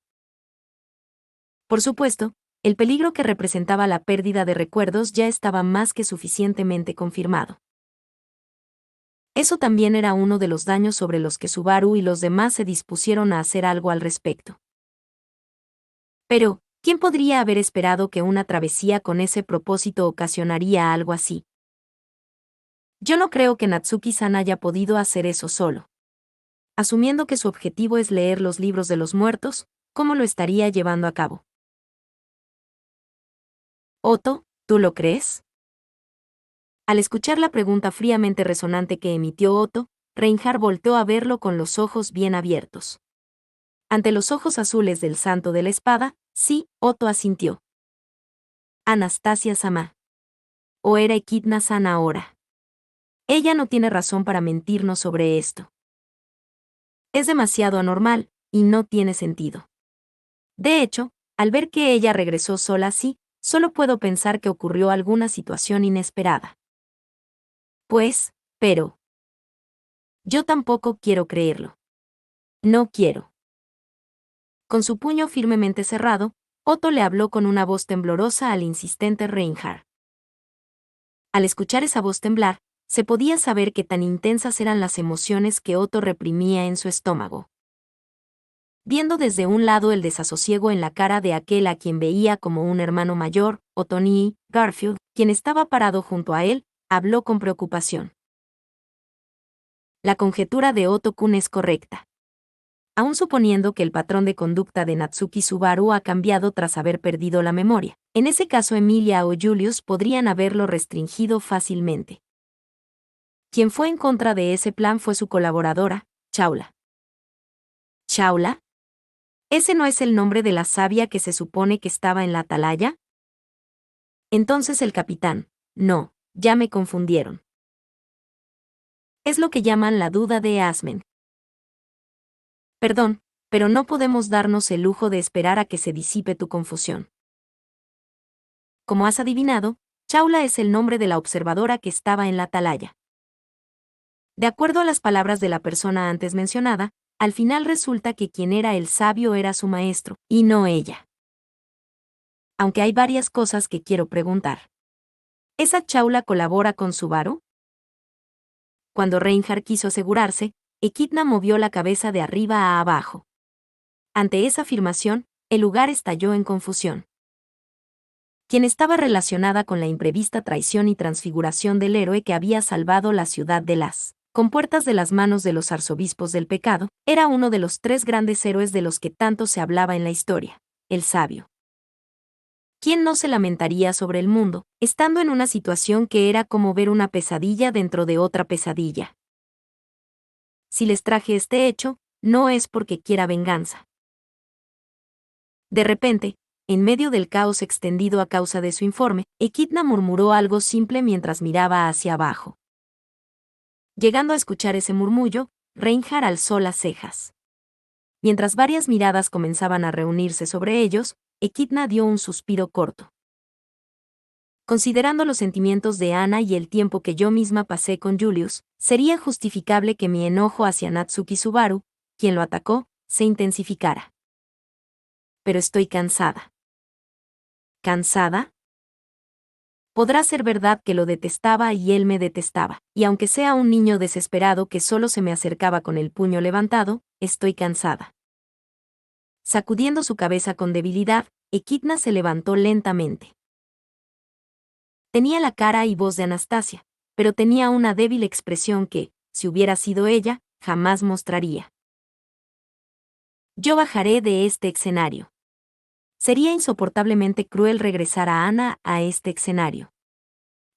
Por supuesto, el peligro que representaba la pérdida de recuerdos ya estaba más que suficientemente confirmado. Eso también era uno de los daños sobre los que Subaru y los demás se dispusieron a hacer algo al respecto. Pero, ¿quién podría haber esperado que una travesía con ese propósito ocasionaría algo así? Yo no creo que Natsuki-san haya podido hacer eso solo. Asumiendo que su objetivo es leer los libros de los muertos, ¿cómo lo estaría llevando a cabo? Otto, ¿tú lo crees? Al escuchar la pregunta fríamente resonante que emitió Otto, Reinhardt volteó a verlo con los ojos bien abiertos. Ante los ojos azules del santo de la espada, sí, Otto asintió. Anastasia-sama. ¿O era Echidna-san ahora? Ella no tiene razón para mentirnos sobre esto. Es demasiado anormal, y no tiene sentido. De hecho, al ver que ella regresó sola así, solo puedo pensar que ocurrió alguna situación inesperada. Pues, pero... yo tampoco quiero creerlo. No quiero. Con su puño firmemente cerrado, Otto le habló con una voz temblorosa al insistente Reinhardt. Al escuchar esa voz temblar, se podía saber qué tan intensas eran las emociones que Otto reprimía en su estómago. Viendo desde un lado el desasosiego en la cara de aquel a quien veía como un hermano mayor, Otoni Garfield, quien estaba parado junto a él, habló con preocupación. La conjetura de Otto-kun es correcta. Aún suponiendo que el patrón de conducta de Natsuki Subaru ha cambiado tras haber perdido la memoria, en ese caso Emilia o Julius podrían haberlo restringido fácilmente. Quien fue en contra de ese plan fue su colaboradora, Chaula. ¿Chaula? ¿Ese no es el nombre de la sabia que se supone que estaba en la atalaya? Entonces el capitán. No, ya me confundieron. Es lo que llaman la duda de Asmen. Perdón, pero no podemos darnos el lujo de esperar a que se disipe tu confusión. Como has adivinado, Chaula es el nombre de la observadora que estaba en la atalaya. De acuerdo a las palabras de la persona antes mencionada, al final resulta que quien era el sabio era su maestro, y no ella. Aunque hay varias cosas que quiero preguntar. ¿Esa Chaula colabora con Subaru? Cuando Reinhardt quiso asegurarse, Echidna movió la cabeza de arriba a abajo. Ante esa afirmación, el lugar estalló en confusión. Quien estaba relacionada con la imprevista traición y transfiguración del héroe que había salvado la ciudad de las compuertas de las manos de los arzobispos del pecado, era uno de los tres grandes héroes de los que tanto se hablaba en la historia, el sabio. ¿Quién no se lamentaría sobre el mundo, estando en una situación que era como ver una pesadilla dentro de otra pesadilla? Si les traje este hecho, no es porque quiera venganza. De repente, en medio del caos extendido a causa de su informe, Echidna murmuró algo simple mientras miraba hacia abajo. Llegando a escuchar ese murmullo, Reinhardt alzó las cejas. Mientras varias miradas comenzaban a reunirse sobre ellos, Echidna dio un suspiro corto. Considerando los sentimientos de Anna y el tiempo que yo misma pasé con Julius, sería justificable que mi enojo hacia Natsuki Subaru, quien lo atacó, se intensificara. Pero estoy cansada. ¿Cansada? Podrá ser verdad que lo detestaba y él me detestaba, y aunque sea un niño desesperado que solo se me acercaba con el puño levantado, estoy cansada. Sacudiendo su cabeza con debilidad, Echidna se levantó lentamente. Tenía la cara y voz de Anastasia, pero tenía una débil expresión que, si hubiera sido ella, jamás mostraría. Yo bajaré de este escenario. Sería insoportablemente cruel regresar a Anna a este escenario.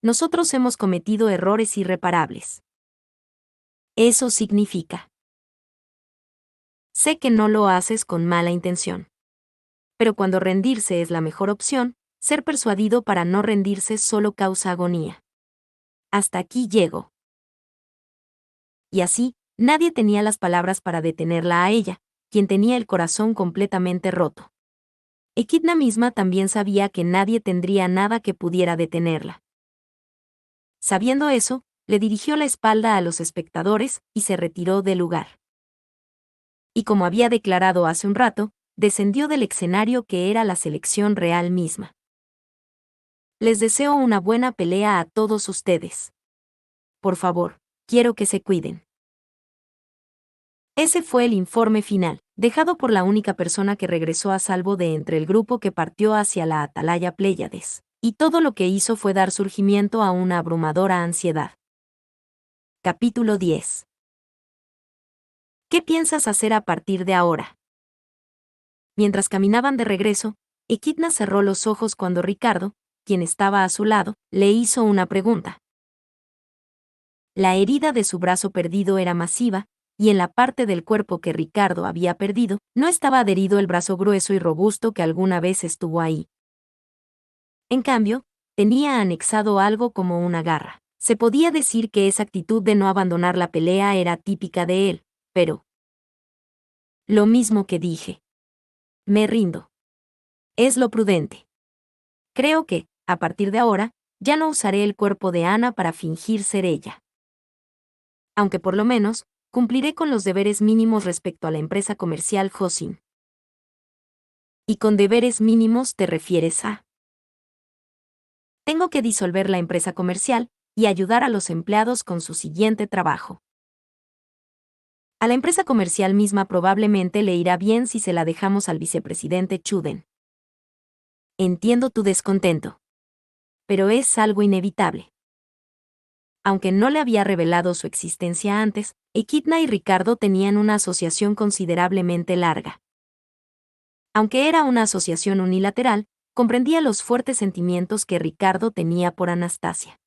Nosotros hemos cometido errores irreparables. Eso significa. Sé que no lo haces con mala intención. Pero cuando rendirse es la mejor opción, ser persuadido para no rendirse solo causa agonía. hasta aquí llego. Y así, nadie tenía las palabras para detenerla a ella, quien tenía el corazón completamente roto. Echidna misma también sabía que nadie tendría nada que pudiera detenerla. Sabiendo eso, le dirigió la espalda a los espectadores y se retiró del lugar. Y como había declarado hace un rato, descendió del escenario que era la selección real misma. Les deseo una buena pelea a todos ustedes. Por favor, quiero que se cuiden. Ese fue el informe final, dejado por la única persona que regresó a salvo de entre el grupo que partió hacia la Atalaya Pléyades, y todo lo que hizo fue dar surgimiento a una abrumadora ansiedad. Capítulo 10. ¿Qué piensas hacer a partir de ahora? Mientras caminaban de regreso, Echidna cerró los ojos cuando Ricardo, quien estaba a su lado, le hizo una pregunta. La herida de su brazo perdido era masiva, y en la parte del cuerpo que Ricardo había perdido, no estaba adherido el brazo grueso y robusto que alguna vez estuvo ahí. En cambio, tenía anexado algo como una garra. Se podía decir que esa actitud de no abandonar la pelea era típica de él, pero... Lo mismo que dije. Me rindo. Es lo prudente. Creo que, a partir de ahora, ya no usaré el cuerpo de Ana para fingir ser ella. Aunque por lo menos, cumpliré con los deberes mínimos respecto a la empresa comercial Josin. ¿Y con deberes mínimos te refieres a? Tengo que disolver la empresa comercial y ayudar a los empleados con su siguiente trabajo. A la empresa comercial misma probablemente le irá bien si se la dejamos al vicepresidente Chuden. Entiendo tu descontento. Pero es algo inevitable. Aunque no le había revelado su existencia antes, Echidna y Ricardo tenían una asociación considerablemente larga. Aunque era una asociación unilateral, comprendía los fuertes sentimientos que Ricardo tenía por Anastasia.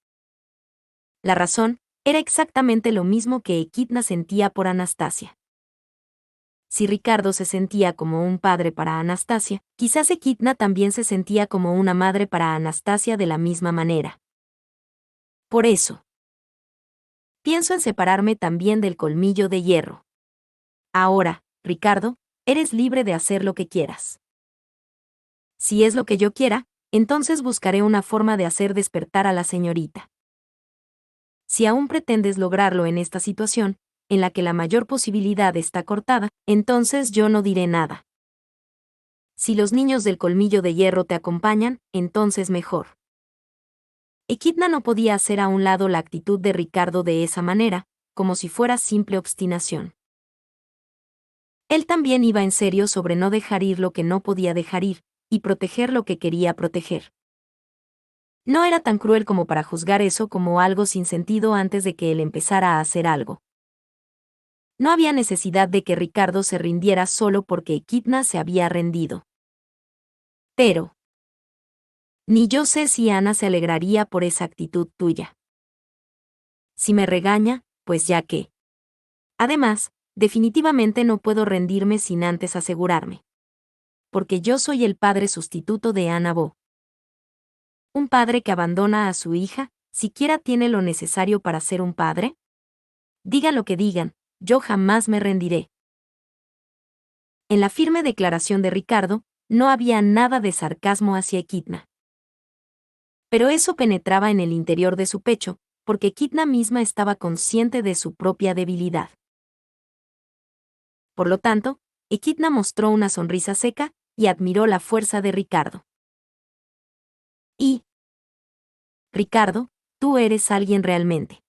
La razón era exactamente lo mismo que Echidna sentía por Anastasia. Si Ricardo se sentía como un padre para Anastasia, quizás Echidna también se sentía como una madre para Anastasia de la misma manera. Por eso, pienso en separarme también del colmillo de hierro. Ahora, Ricardo, eres libre de hacer lo que quieras. Si es lo que yo quiera, entonces buscaré una forma de hacer despertar a la señorita. Si aún pretendes lograrlo en esta situación, en la que la mayor posibilidad está cortada, entonces yo no diré nada. Si los niños del colmillo de hierro te acompañan, entonces mejor. Echidna no podía hacer a un lado la actitud de Ricardo de esa manera, como si fuera simple obstinación. Él también iba en serio sobre no dejar ir lo que no podía dejar ir, y proteger lo que quería proteger. No era tan cruel como para juzgar eso como algo sin sentido antes de que él empezara a hacer algo. No había necesidad de que Ricardo se rindiera solo porque Echidna se había rendido. Pero... ni yo sé si Ana se alegraría por esa actitud tuya. Si me regaña, pues ya que. Además, definitivamente no puedo rendirme sin antes asegurarme. Porque yo soy el padre sustituto de Ana Bo. ¿Un padre que abandona a su hija, siquiera tiene lo necesario para ser un padre? Digan lo que digan, yo jamás me rendiré. En la firme declaración de Ricardo, no había nada de sarcasmo hacia Echidna. Pero eso penetraba en el interior de su pecho, porque Echidna misma estaba consciente de su propia debilidad. Por lo tanto, Echidna mostró una sonrisa seca y admiró la fuerza de Ricardo. Y... Ricardo, tú eres alguien realmente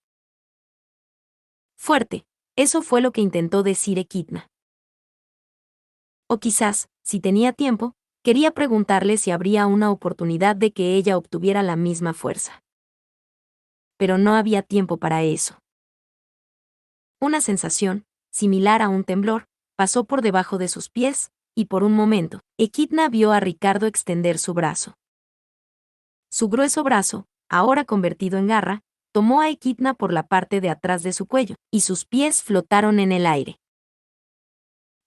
fuerte, eso fue lo que intentó decir Echidna. O quizás, si tenía tiempo, quería preguntarle si habría una oportunidad de que ella obtuviera la misma fuerza. Pero no había tiempo para eso. Una sensación, similar a un temblor, pasó por debajo de sus pies, y por un momento, Echidna vio a Ricardo extender su brazo. Su grueso brazo, ahora convertido en garra, tomó a Echidna por la parte de atrás de su cuello, y sus pies flotaron en el aire.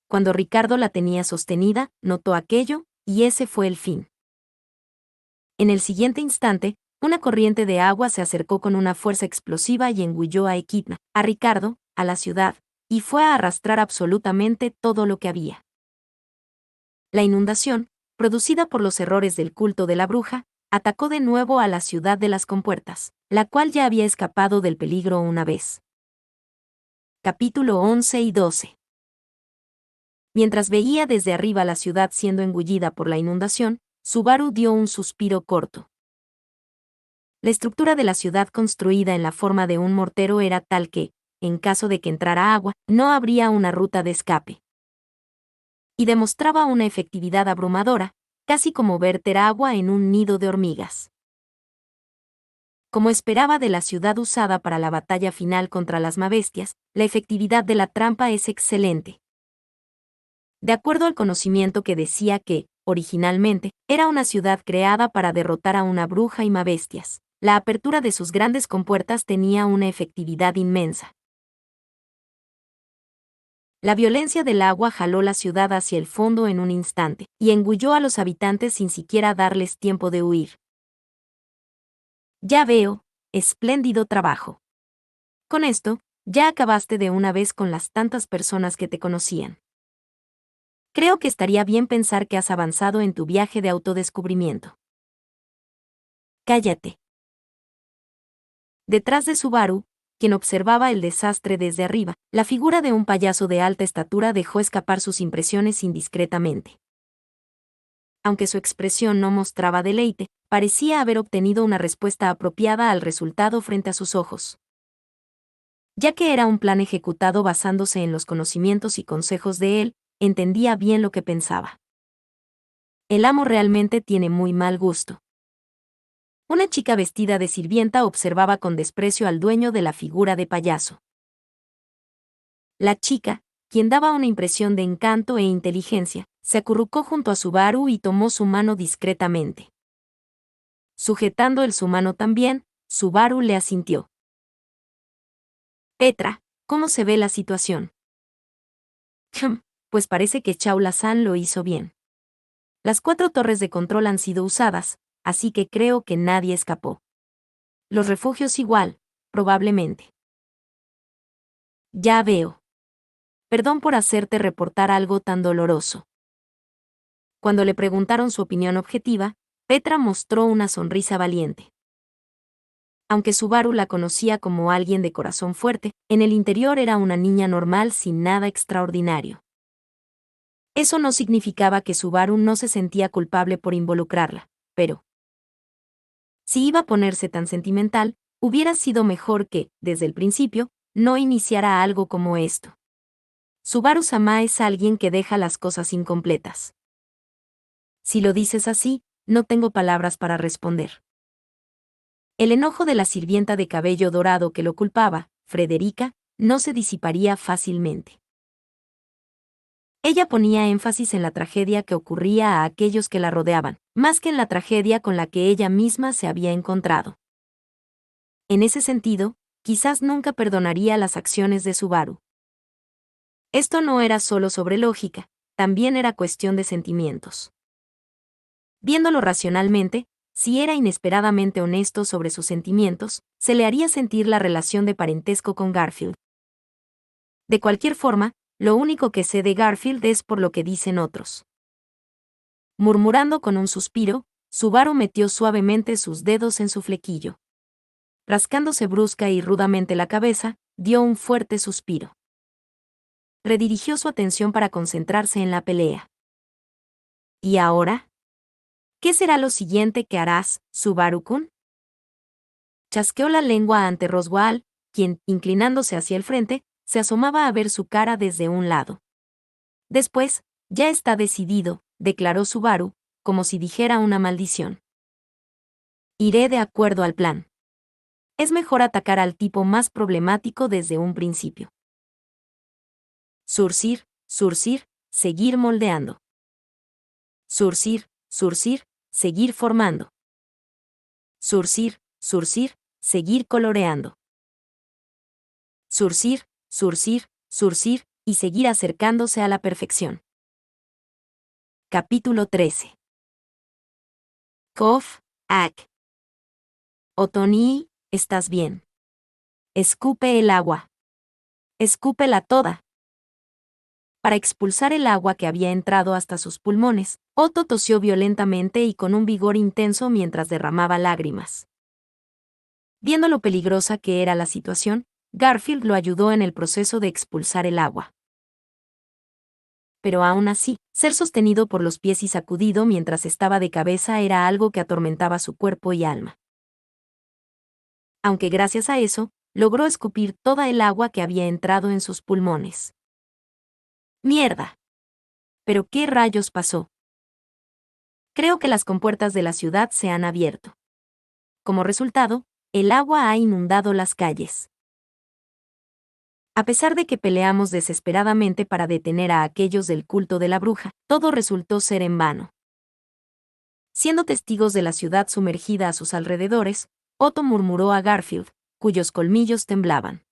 Cuando Ricardo la tenía sostenida, notó aquello, y ese fue el fin. En el siguiente instante, Una corriente de agua se acercó con una fuerza explosiva y engulló a Equidna, a Ricardo, a la ciudad, y fue a arrastrar absolutamente todo lo que había. La inundación, producida por los errores del culto de la bruja, atacó de nuevo a la ciudad de las compuertas, la cual ya había escapado del peligro una vez. Capítulo 11 y 12. Mientras veía desde arriba la ciudad siendo engullida por la inundación, Subaru dio un suspiro corto. La estructura de la ciudad construida en la forma de un mortero era tal que, en caso de que entrara agua, no habría una ruta de escape. Y demostraba una efectividad abrumadora, casi como verter agua en un nido de hormigas. Como esperaba de la ciudad usada para la batalla final contra las mabestias, la efectividad de la trampa es excelente. De acuerdo al conocimiento que decía que, originalmente, era una ciudad creada para derrotar a una bruja y mabestias, la apertura de sus grandes compuertas tenía una efectividad inmensa. La violencia del agua jaló la ciudad hacia el fondo en un instante, y engulló a los habitantes sin siquiera darles tiempo de huir. Ya veo, espléndido trabajo. Con esto, ya acabaste de una vez con las tantas personas que te conocían. Creo que estaría bien pensar que has avanzado en tu viaje de autodescubrimiento. Cállate. Detrás de Subaru, quien observaba el desastre desde arriba, la figura de un payaso de alta estatura dejó escapar sus impresiones indiscretamente. Aunque su expresión no mostraba deleite, parecía haber obtenido una respuesta apropiada al resultado frente a sus ojos. Ya que era un plan ejecutado basándose en los conocimientos y consejos de él, entendía bien lo que pensaba. El amo realmente tiene muy mal gusto. Una chica vestida de sirvienta observaba con desprecio al dueño de la figura de payaso. La chica, quien daba una impresión de encanto e inteligencia, se acurrucó junto a Subaru y tomó su mano discretamente. Sujetando su mano también, Subaru le asintió. Petra, ¿cómo se ve la situación? Pues parece que Chaula-san lo hizo bien. Las 4 torres de control han sido usadas, así que creo que nadie escapó. Los refugios igual, probablemente. Ya veo. Perdón por hacerte reportar algo tan doloroso. Cuando le preguntaron su opinión objetiva, Petra mostró una sonrisa valiente. Aunque Subaru la conocía como alguien de corazón fuerte, en el interior era una niña normal sin nada extraordinario. Eso no significaba que Subaru no se sentía culpable por involucrarla, pero si iba a ponerse tan sentimental, hubiera sido mejor que, desde el principio, no iniciara algo como esto. Subaru-sama es alguien que deja las cosas incompletas. Si lo dices así, no tengo palabras para responder. El enojo de la sirvienta de cabello dorado que lo culpaba, Frederica, no se disiparía fácilmente. Ella ponía énfasis en la tragedia que ocurría a aquellos que la rodeaban, más que en la tragedia con la que ella misma se había encontrado. En ese sentido, quizás nunca perdonaría las acciones de Subaru. Esto no era solo sobre lógica, también era cuestión de sentimientos. Viéndolo racionalmente, si era inesperadamente honesto sobre sus sentimientos, se le haría sentir la relación de parentesco con Garfield. De cualquier forma, lo único que sé de Garfield es por lo que dicen otros. Murmurando con un suspiro, Subaru metió suavemente sus dedos en su flequillo. Rascándose brusca y rudamente la cabeza, dio un fuerte suspiro. Redirigió su atención para concentrarse en la pelea. ¿Y ahora? ¿Qué será lo siguiente que harás, Subaru-kun? Chasqueó la lengua ante Roswaal, quien, inclinándose hacia el frente, se asomaba a ver su cara desde un lado. Después, ya está decidido, declaró Subaru, como si dijera una maldición. Iré de acuerdo al plan. Es mejor atacar al tipo más problemático desde un principio. Surcir, surcir, seguir moldeando. Surcir, surcir, seguir formando. Surcir, surcir, seguir coloreando. Surcir, surcir, surcir, y seguir acercándose a la perfección. Capítulo 13. Kof, Ak. Otoni, ¿estás bien? Escupe el agua. Escúpela toda. Para expulsar el agua que había entrado hasta sus pulmones, Otto tosió violentamente y con un vigor intenso mientras derramaba lágrimas. Viendo lo peligrosa que era la situación, Garfield lo ayudó en el proceso de expulsar el agua. Pero aún así, ser sostenido por los pies y sacudido mientras estaba de cabeza era algo que atormentaba su cuerpo y alma. Aunque gracias a eso, logró escupir toda el agua que había entrado en sus pulmones. ¡Mierda! ¿Pero qué rayos pasó? Creo que las compuertas de la ciudad se han abierto. Como resultado, el agua ha inundado las calles. A pesar de que peleamos desesperadamente para detener a aquellos del culto de la bruja, todo resultó ser en vano. Siendo testigos de la ciudad sumergida a sus alrededores, Otto murmuró a Garfield, cuyos colmillos temblaban.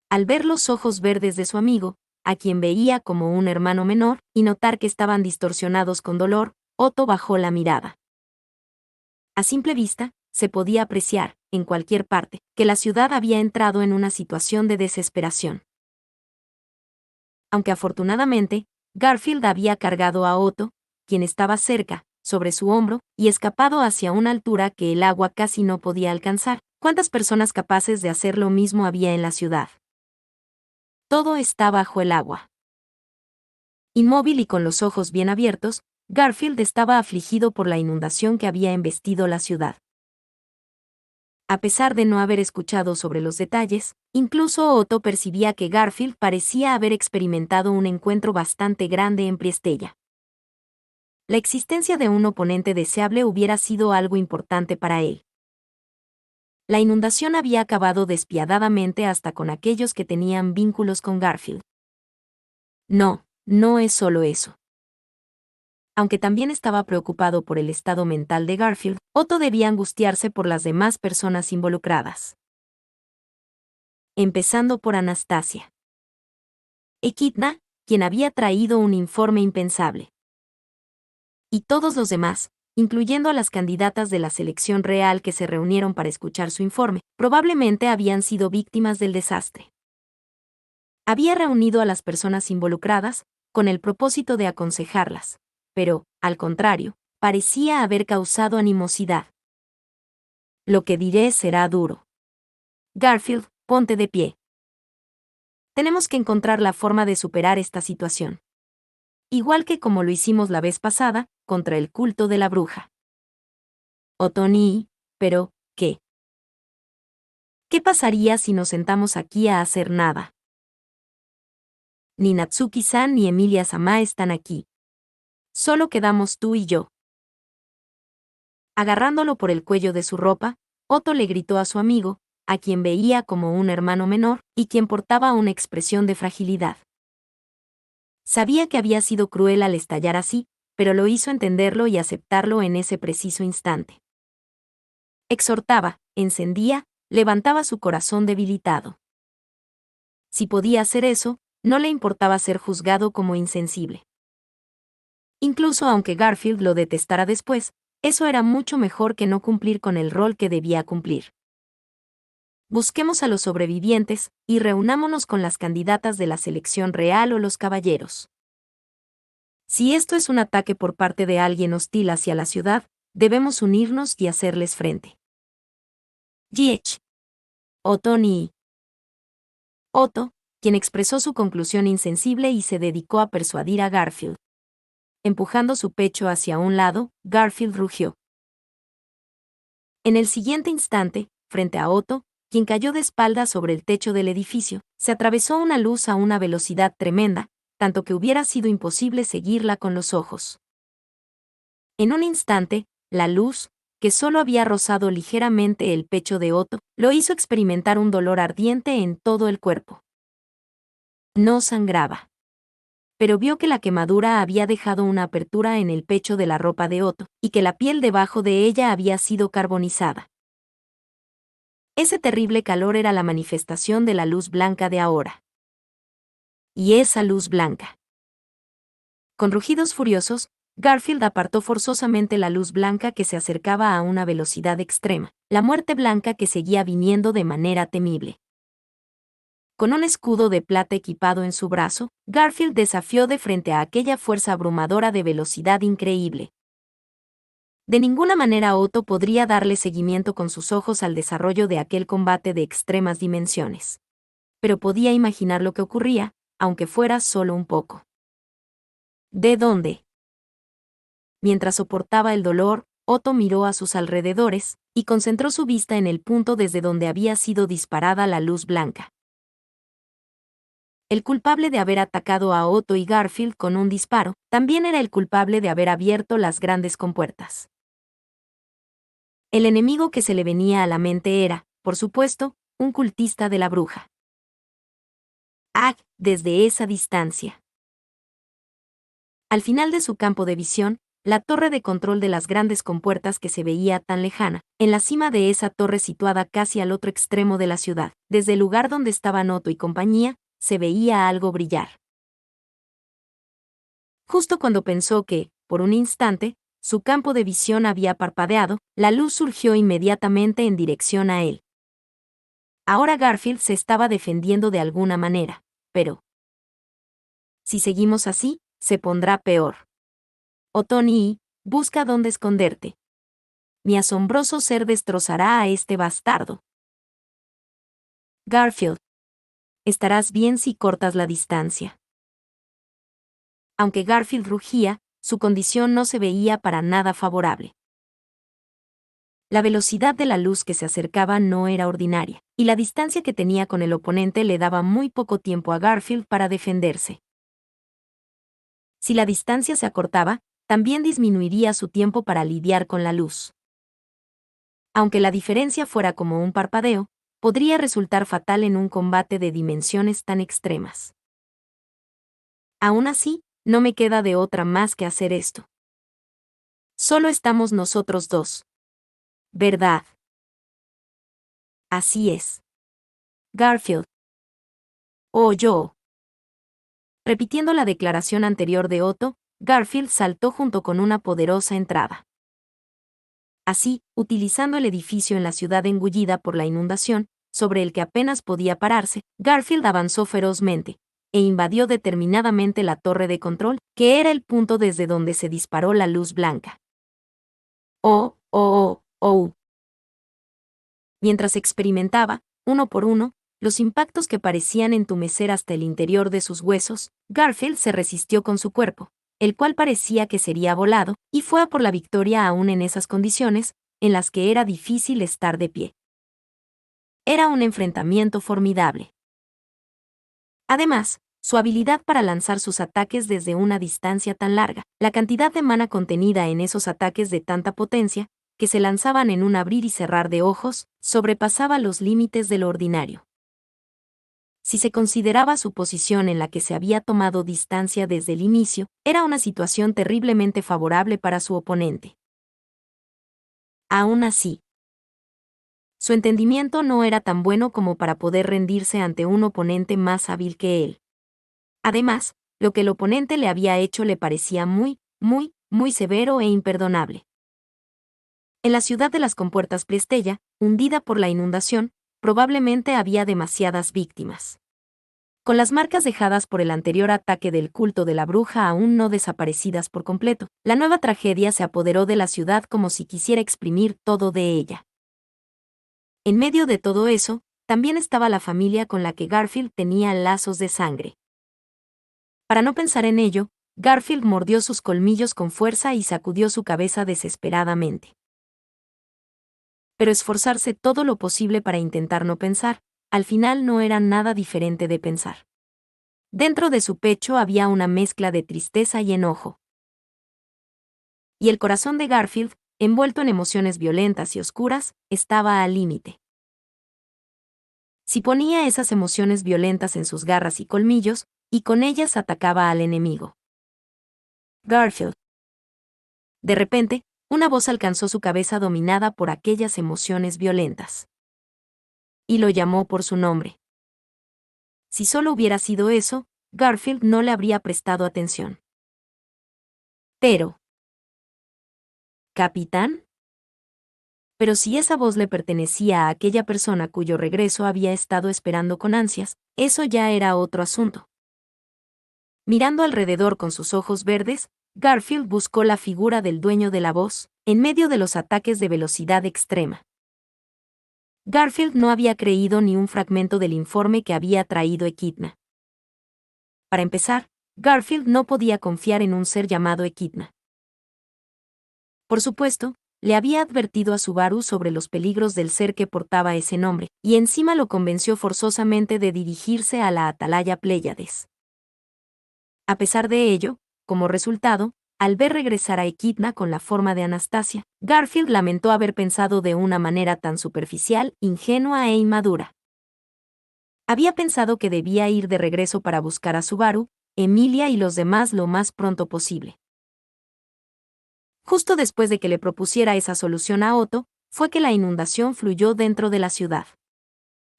Al ver los ojos verdes de su amigo, a quien veía como un hermano menor, y notar que estaban distorsionados con dolor, Otto bajó la mirada. A simple vista, se podía apreciar, en cualquier parte, que la ciudad había entrado en una situación de desesperación. Aunque afortunadamente, Garfield había cargado a Otto, quien estaba cerca, sobre su hombro, y escapado hacia una altura que el agua casi no podía alcanzar. ¿Cuántas personas capaces de hacer lo mismo había en la ciudad? Todo está bajo el agua. Inmóvil y con los ojos bien abiertos, Garfield estaba afligido por la inundación que había embestido la ciudad. A pesar de no haber escuchado sobre los detalles, incluso Otto percibía que Garfield parecía haber experimentado un encuentro bastante grande en Priestella. La existencia de un oponente deseable hubiera sido algo importante para él. La inundación había acabado despiadadamente hasta con aquellos que tenían vínculos con Garfield. No, no es solo eso. Aunque también estaba preocupado por el estado mental de Garfield, Otto debía angustiarse por las demás personas involucradas. Empezando por Anastasia. Echidna, quien había traído un informe impensable. Y todos los demás, incluyendo a las candidatas de la selección real que se reunieron para escuchar su informe, probablemente habían sido víctimas del desastre. Había reunido a las personas involucradas, con el propósito de aconsejarlas, pero, al contrario, parecía haber causado animosidad. Lo que diré será duro. Garfield, ponte de pie. Tenemos que encontrar la forma de superar esta situación. Igual que como lo hicimos la vez pasada, contra el culto de la bruja. Otoni, pero, ¿qué? ¿Qué pasaría si nos sentamos aquí a hacer nada? Ni Natsuki-san ni Emilia-sama están aquí. Solo quedamos tú y yo. Agarrándolo por el cuello de su ropa, Otto le gritó a su amigo, a quien veía como un hermano menor, y quien portaba una expresión de fragilidad. Sabía que había sido cruel al estallar así, pero lo hizo entenderlo y aceptarlo en ese preciso instante. Exhortaba, encendía, levantaba su corazón debilitado. Si podía hacer eso, no le importaba ser juzgado como insensible. Incluso aunque Garfield lo detestara después, eso era mucho mejor que no cumplir con el rol que debía cumplir. Busquemos a los sobrevivientes, y reunámonos con las candidatas de la selección real o los caballeros. Si esto es un ataque por parte de alguien hostil hacia la ciudad, debemos unirnos y hacerles frente. Giech. Otoni. Otto, quien expresó su conclusión insensible y se dedicó a persuadir a Garfield. Empujando su pecho hacia un lado, Garfield rugió. En el siguiente instante, frente a Otto, quien cayó de espaldas sobre el techo del edificio, se atravesó una luz a una velocidad tremenda, tanto que hubiera sido imposible seguirla con los ojos. En un instante, la luz, que solo había rozado ligeramente el pecho de Otto, lo hizo experimentar un dolor ardiente en todo el cuerpo. No sangraba. Pero vio que la quemadura había dejado una apertura en el pecho de la ropa de Otto, y que la piel debajo de ella había sido carbonizada. Ese terrible calor era la manifestación de la luz blanca de ahora. Y esa luz blanca. Con rugidos furiosos, Garfield apartó forzosamente la luz blanca que se acercaba a una velocidad extrema, la muerte blanca que seguía viniendo de manera temible. Con un escudo de plata equipado en su brazo, Garfield desafió de frente a aquella fuerza abrumadora de velocidad increíble. De ninguna manera Otto podría darle seguimiento con sus ojos al desarrollo de aquel combate de extremas dimensiones. Pero podía imaginar lo que ocurría, aunque fuera solo un poco. ¿De dónde? Mientras soportaba el dolor, Otto miró a sus alrededores y concentró su vista en el punto desde donde había sido disparada la luz blanca. El culpable de haber atacado a Otto y Garfield con un disparo, también era el culpable de haber abierto las grandes compuertas. El enemigo que se le venía a la mente era, por supuesto, un cultista de la bruja. Desde esa distancia. Al final de su campo de visión, la torre de control de las grandes compuertas que se veía tan lejana, en la cima de esa torre situada casi al otro extremo de la ciudad, desde el lugar donde estaban Otto y compañía, se veía algo brillar. Justo cuando pensó que, por un instante, su campo de visión había parpadeado, la luz surgió inmediatamente en dirección a él. Ahora Garfield se estaba defendiendo de alguna manera, pero si seguimos así, se pondrá peor. Otoni, busca dónde esconderte. Mi asombroso ser destrozará a este bastardo. Garfield, estarás bien si cortas la distancia. Aunque Garfield rugía, su condición no se veía para nada favorable. La velocidad de la luz que se acercaba no era ordinaria, y la distancia que tenía con el oponente le daba muy poco tiempo a Garfield para defenderse. Si la distancia se acortaba, también disminuiría su tiempo para lidiar con la luz. Aunque la diferencia fuera como un parpadeo, podría resultar fatal en un combate de dimensiones tan extremas. Aún así, no me queda de otra más que hacer esto. Solo estamos nosotros dos. ¿Verdad? Así es. Garfield. Oh, yo. Repitiendo la declaración anterior de Otto, Garfield saltó junto con una poderosa entrada. Así, utilizando el edificio en la ciudad engullida por la inundación, sobre el que apenas podía pararse, Garfield avanzó ferozmente, e invadió determinadamente la torre de control, que era el punto desde donde se disparó la luz blanca. Oh, oh, oh, oh. Mientras experimentaba, uno por uno, los impactos que parecían entumecer hasta el interior de sus huesos, Garfield se resistió con su cuerpo, el cual parecía que sería volado, y fue a por la victoria aún en esas condiciones, en las que era difícil estar de pie. Era un enfrentamiento formidable. Además, su habilidad para lanzar sus ataques desde una distancia tan larga, la cantidad de mana contenida en esos ataques de tanta potencia, que se lanzaban en un abrir y cerrar de ojos, sobrepasaba los límites de lo ordinario. Si se consideraba su posición en la que se había tomado distancia desde el inicio, era una situación terriblemente favorable para su oponente. Aún así, su entendimiento no era tan bueno como para poder rendirse ante un oponente más hábil que él. Además, lo que el oponente le había hecho le parecía muy, muy severo e imperdonable. En la ciudad de las compuertas Plestella, hundida por la inundación, probablemente había demasiadas víctimas. Con las marcas dejadas por el anterior ataque del culto de la bruja aún no desaparecidas por completo, la nueva tragedia se apoderó de la ciudad como si quisiera exprimir todo de ella. En medio de todo eso, también estaba la familia con la que Garfield tenía lazos de sangre. Para no pensar en ello, Garfield mordió sus colmillos con fuerza y sacudió su cabeza desesperadamente. Pero esforzarse todo lo posible para intentar no pensar, al final no era nada diferente de pensar. Dentro de su pecho había una mezcla de tristeza y enojo. Y el corazón de Garfield, envuelto en emociones violentas y oscuras, estaba al límite. Si ponía esas emociones violentas en sus garras y colmillos, y con ellas atacaba al enemigo. Garfield. De repente, una voz alcanzó su cabeza dominada por aquellas emociones violentas. Y lo llamó por su nombre. Si solo hubiera sido eso, Garfield no le habría prestado atención. Pero ¿Capitán? Pero si esa voz le pertenecía a aquella persona cuyo regreso había estado esperando con ansias, eso ya era otro asunto. Mirando alrededor con sus ojos verdes, Garfield buscó la figura del dueño de la voz, en medio de los ataques de velocidad extrema. Garfield no había creído ni un fragmento del informe que había traído Echidna. Para empezar, Garfield no podía confiar en un ser llamado Echidna. Por supuesto, le había advertido a Subaru sobre los peligros del ser que portaba ese nombre, y encima lo convenció forzosamente de dirigirse a la Atalaya Pléyades. A pesar de ello, como resultado, al ver regresar a Echidna con la forma de Anastasia, Garfield lamentó haber pensado de una manera tan superficial, ingenua e inmadura. Había pensado que debía ir de regreso para buscar a Subaru, Emilia y los demás lo más pronto posible. Justo después de que le propusiera esa solución a Otto, fue que la inundación fluyó dentro de la ciudad.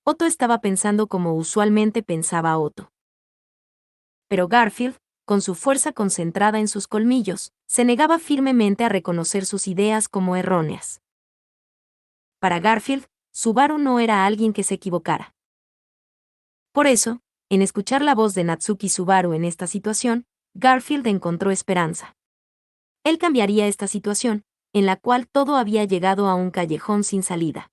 Otto estaba pensando como usualmente pensaba Otto. Pero Garfield, con su fuerza concentrada en sus colmillos, se negaba firmemente a reconocer sus ideas como erróneas. Para Garfield, Subaru no era alguien que se equivocara. Por eso, en escuchar la voz de Natsuki Subaru en esta situación, Garfield encontró esperanza. Él cambiaría esta situación, en la cual todo había llegado a un callejón sin salida.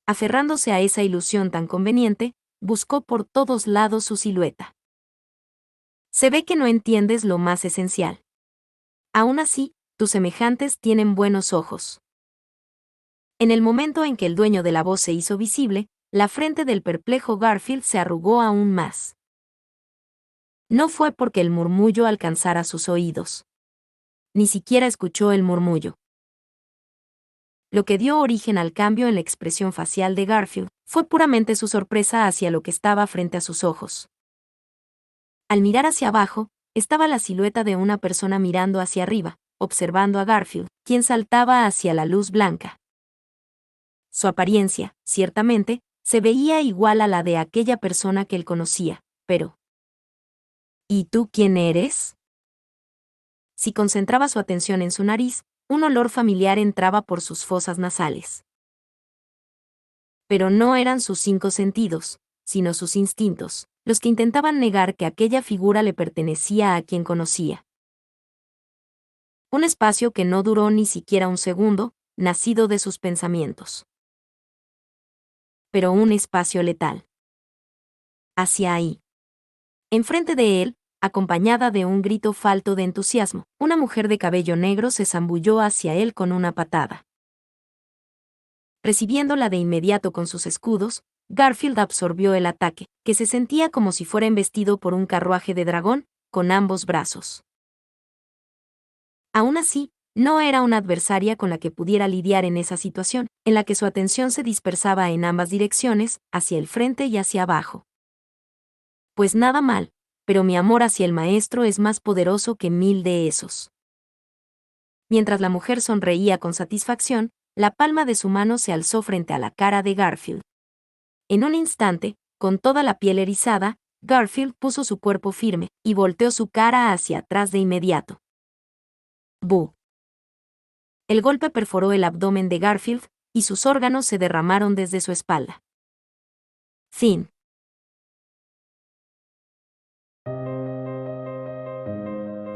Aferrándose a esa ilusión tan conveniente, buscó por todos lados su silueta. Se ve que no entiendes lo más esencial. Aún así, tus semejantes tienen buenos ojos. En el momento en que el dueño de la voz se hizo visible, la frente del perplejo Garfield se arrugó aún más. No fue porque el murmullo alcanzara sus oídos. Ni siquiera escuchó el murmullo. Lo que dio origen al cambio en la expresión facial de Garfield fue puramente su sorpresa hacia lo que estaba frente a sus ojos. Al mirar hacia abajo, estaba la silueta de una persona mirando hacia arriba, observando a Garfield, quien saltaba hacia la luz blanca. Su apariencia, ciertamente, se veía igual a la de aquella persona que él conocía, pero... ¿Y tú quién eres? Si concentraba su atención en su nariz, un olor familiar entraba por sus fosas nasales. Pero no eran sus 5 sentidos, sino sus instintos, los que intentaban negar que aquella figura le pertenecía a quien conocía. Un espacio que no duró ni siquiera un segundo, nacido de sus pensamientos. Pero un espacio letal. Hacia ahí. Enfrente de él, acompañada de un grito falto de entusiasmo, una mujer de cabello negro se zambulló hacia él con una patada. Recibiéndola de inmediato con sus escudos, Garfield absorbió el ataque, que se sentía como si fuera embestido por un carruaje de dragón, con ambos brazos. Aún así, no era una adversaria con la que pudiera lidiar en esa situación, en la que su atención se dispersaba en ambas direcciones, hacia el frente y hacia abajo. Pues nada mal, pero mi amor hacia el maestro es más poderoso que 1000 de esos. Mientras la mujer sonreía con satisfacción, la palma de su mano se alzó frente a la cara de Garfield. En un instante, con toda la piel erizada, Garfield puso su cuerpo firme y volteó su cara hacia atrás de inmediato. ¡Bu! El golpe perforó el abdomen de Garfield, y sus órganos se derramaron desde su espalda. Fin.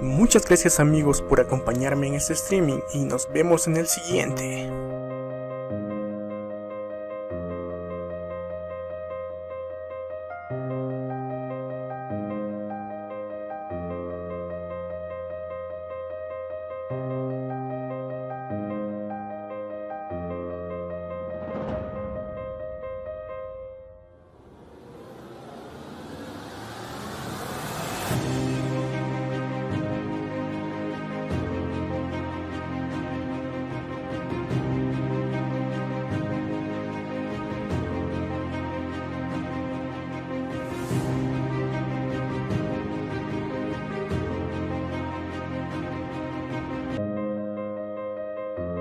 Muchas gracias amigos por acompañarme en este streaming y nos vemos en el siguiente.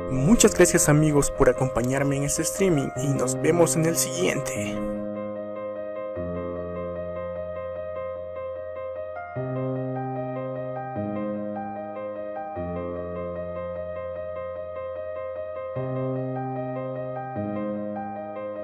Muchas gracias amigos por acompañarme en este streaming y nos vemos en el siguiente.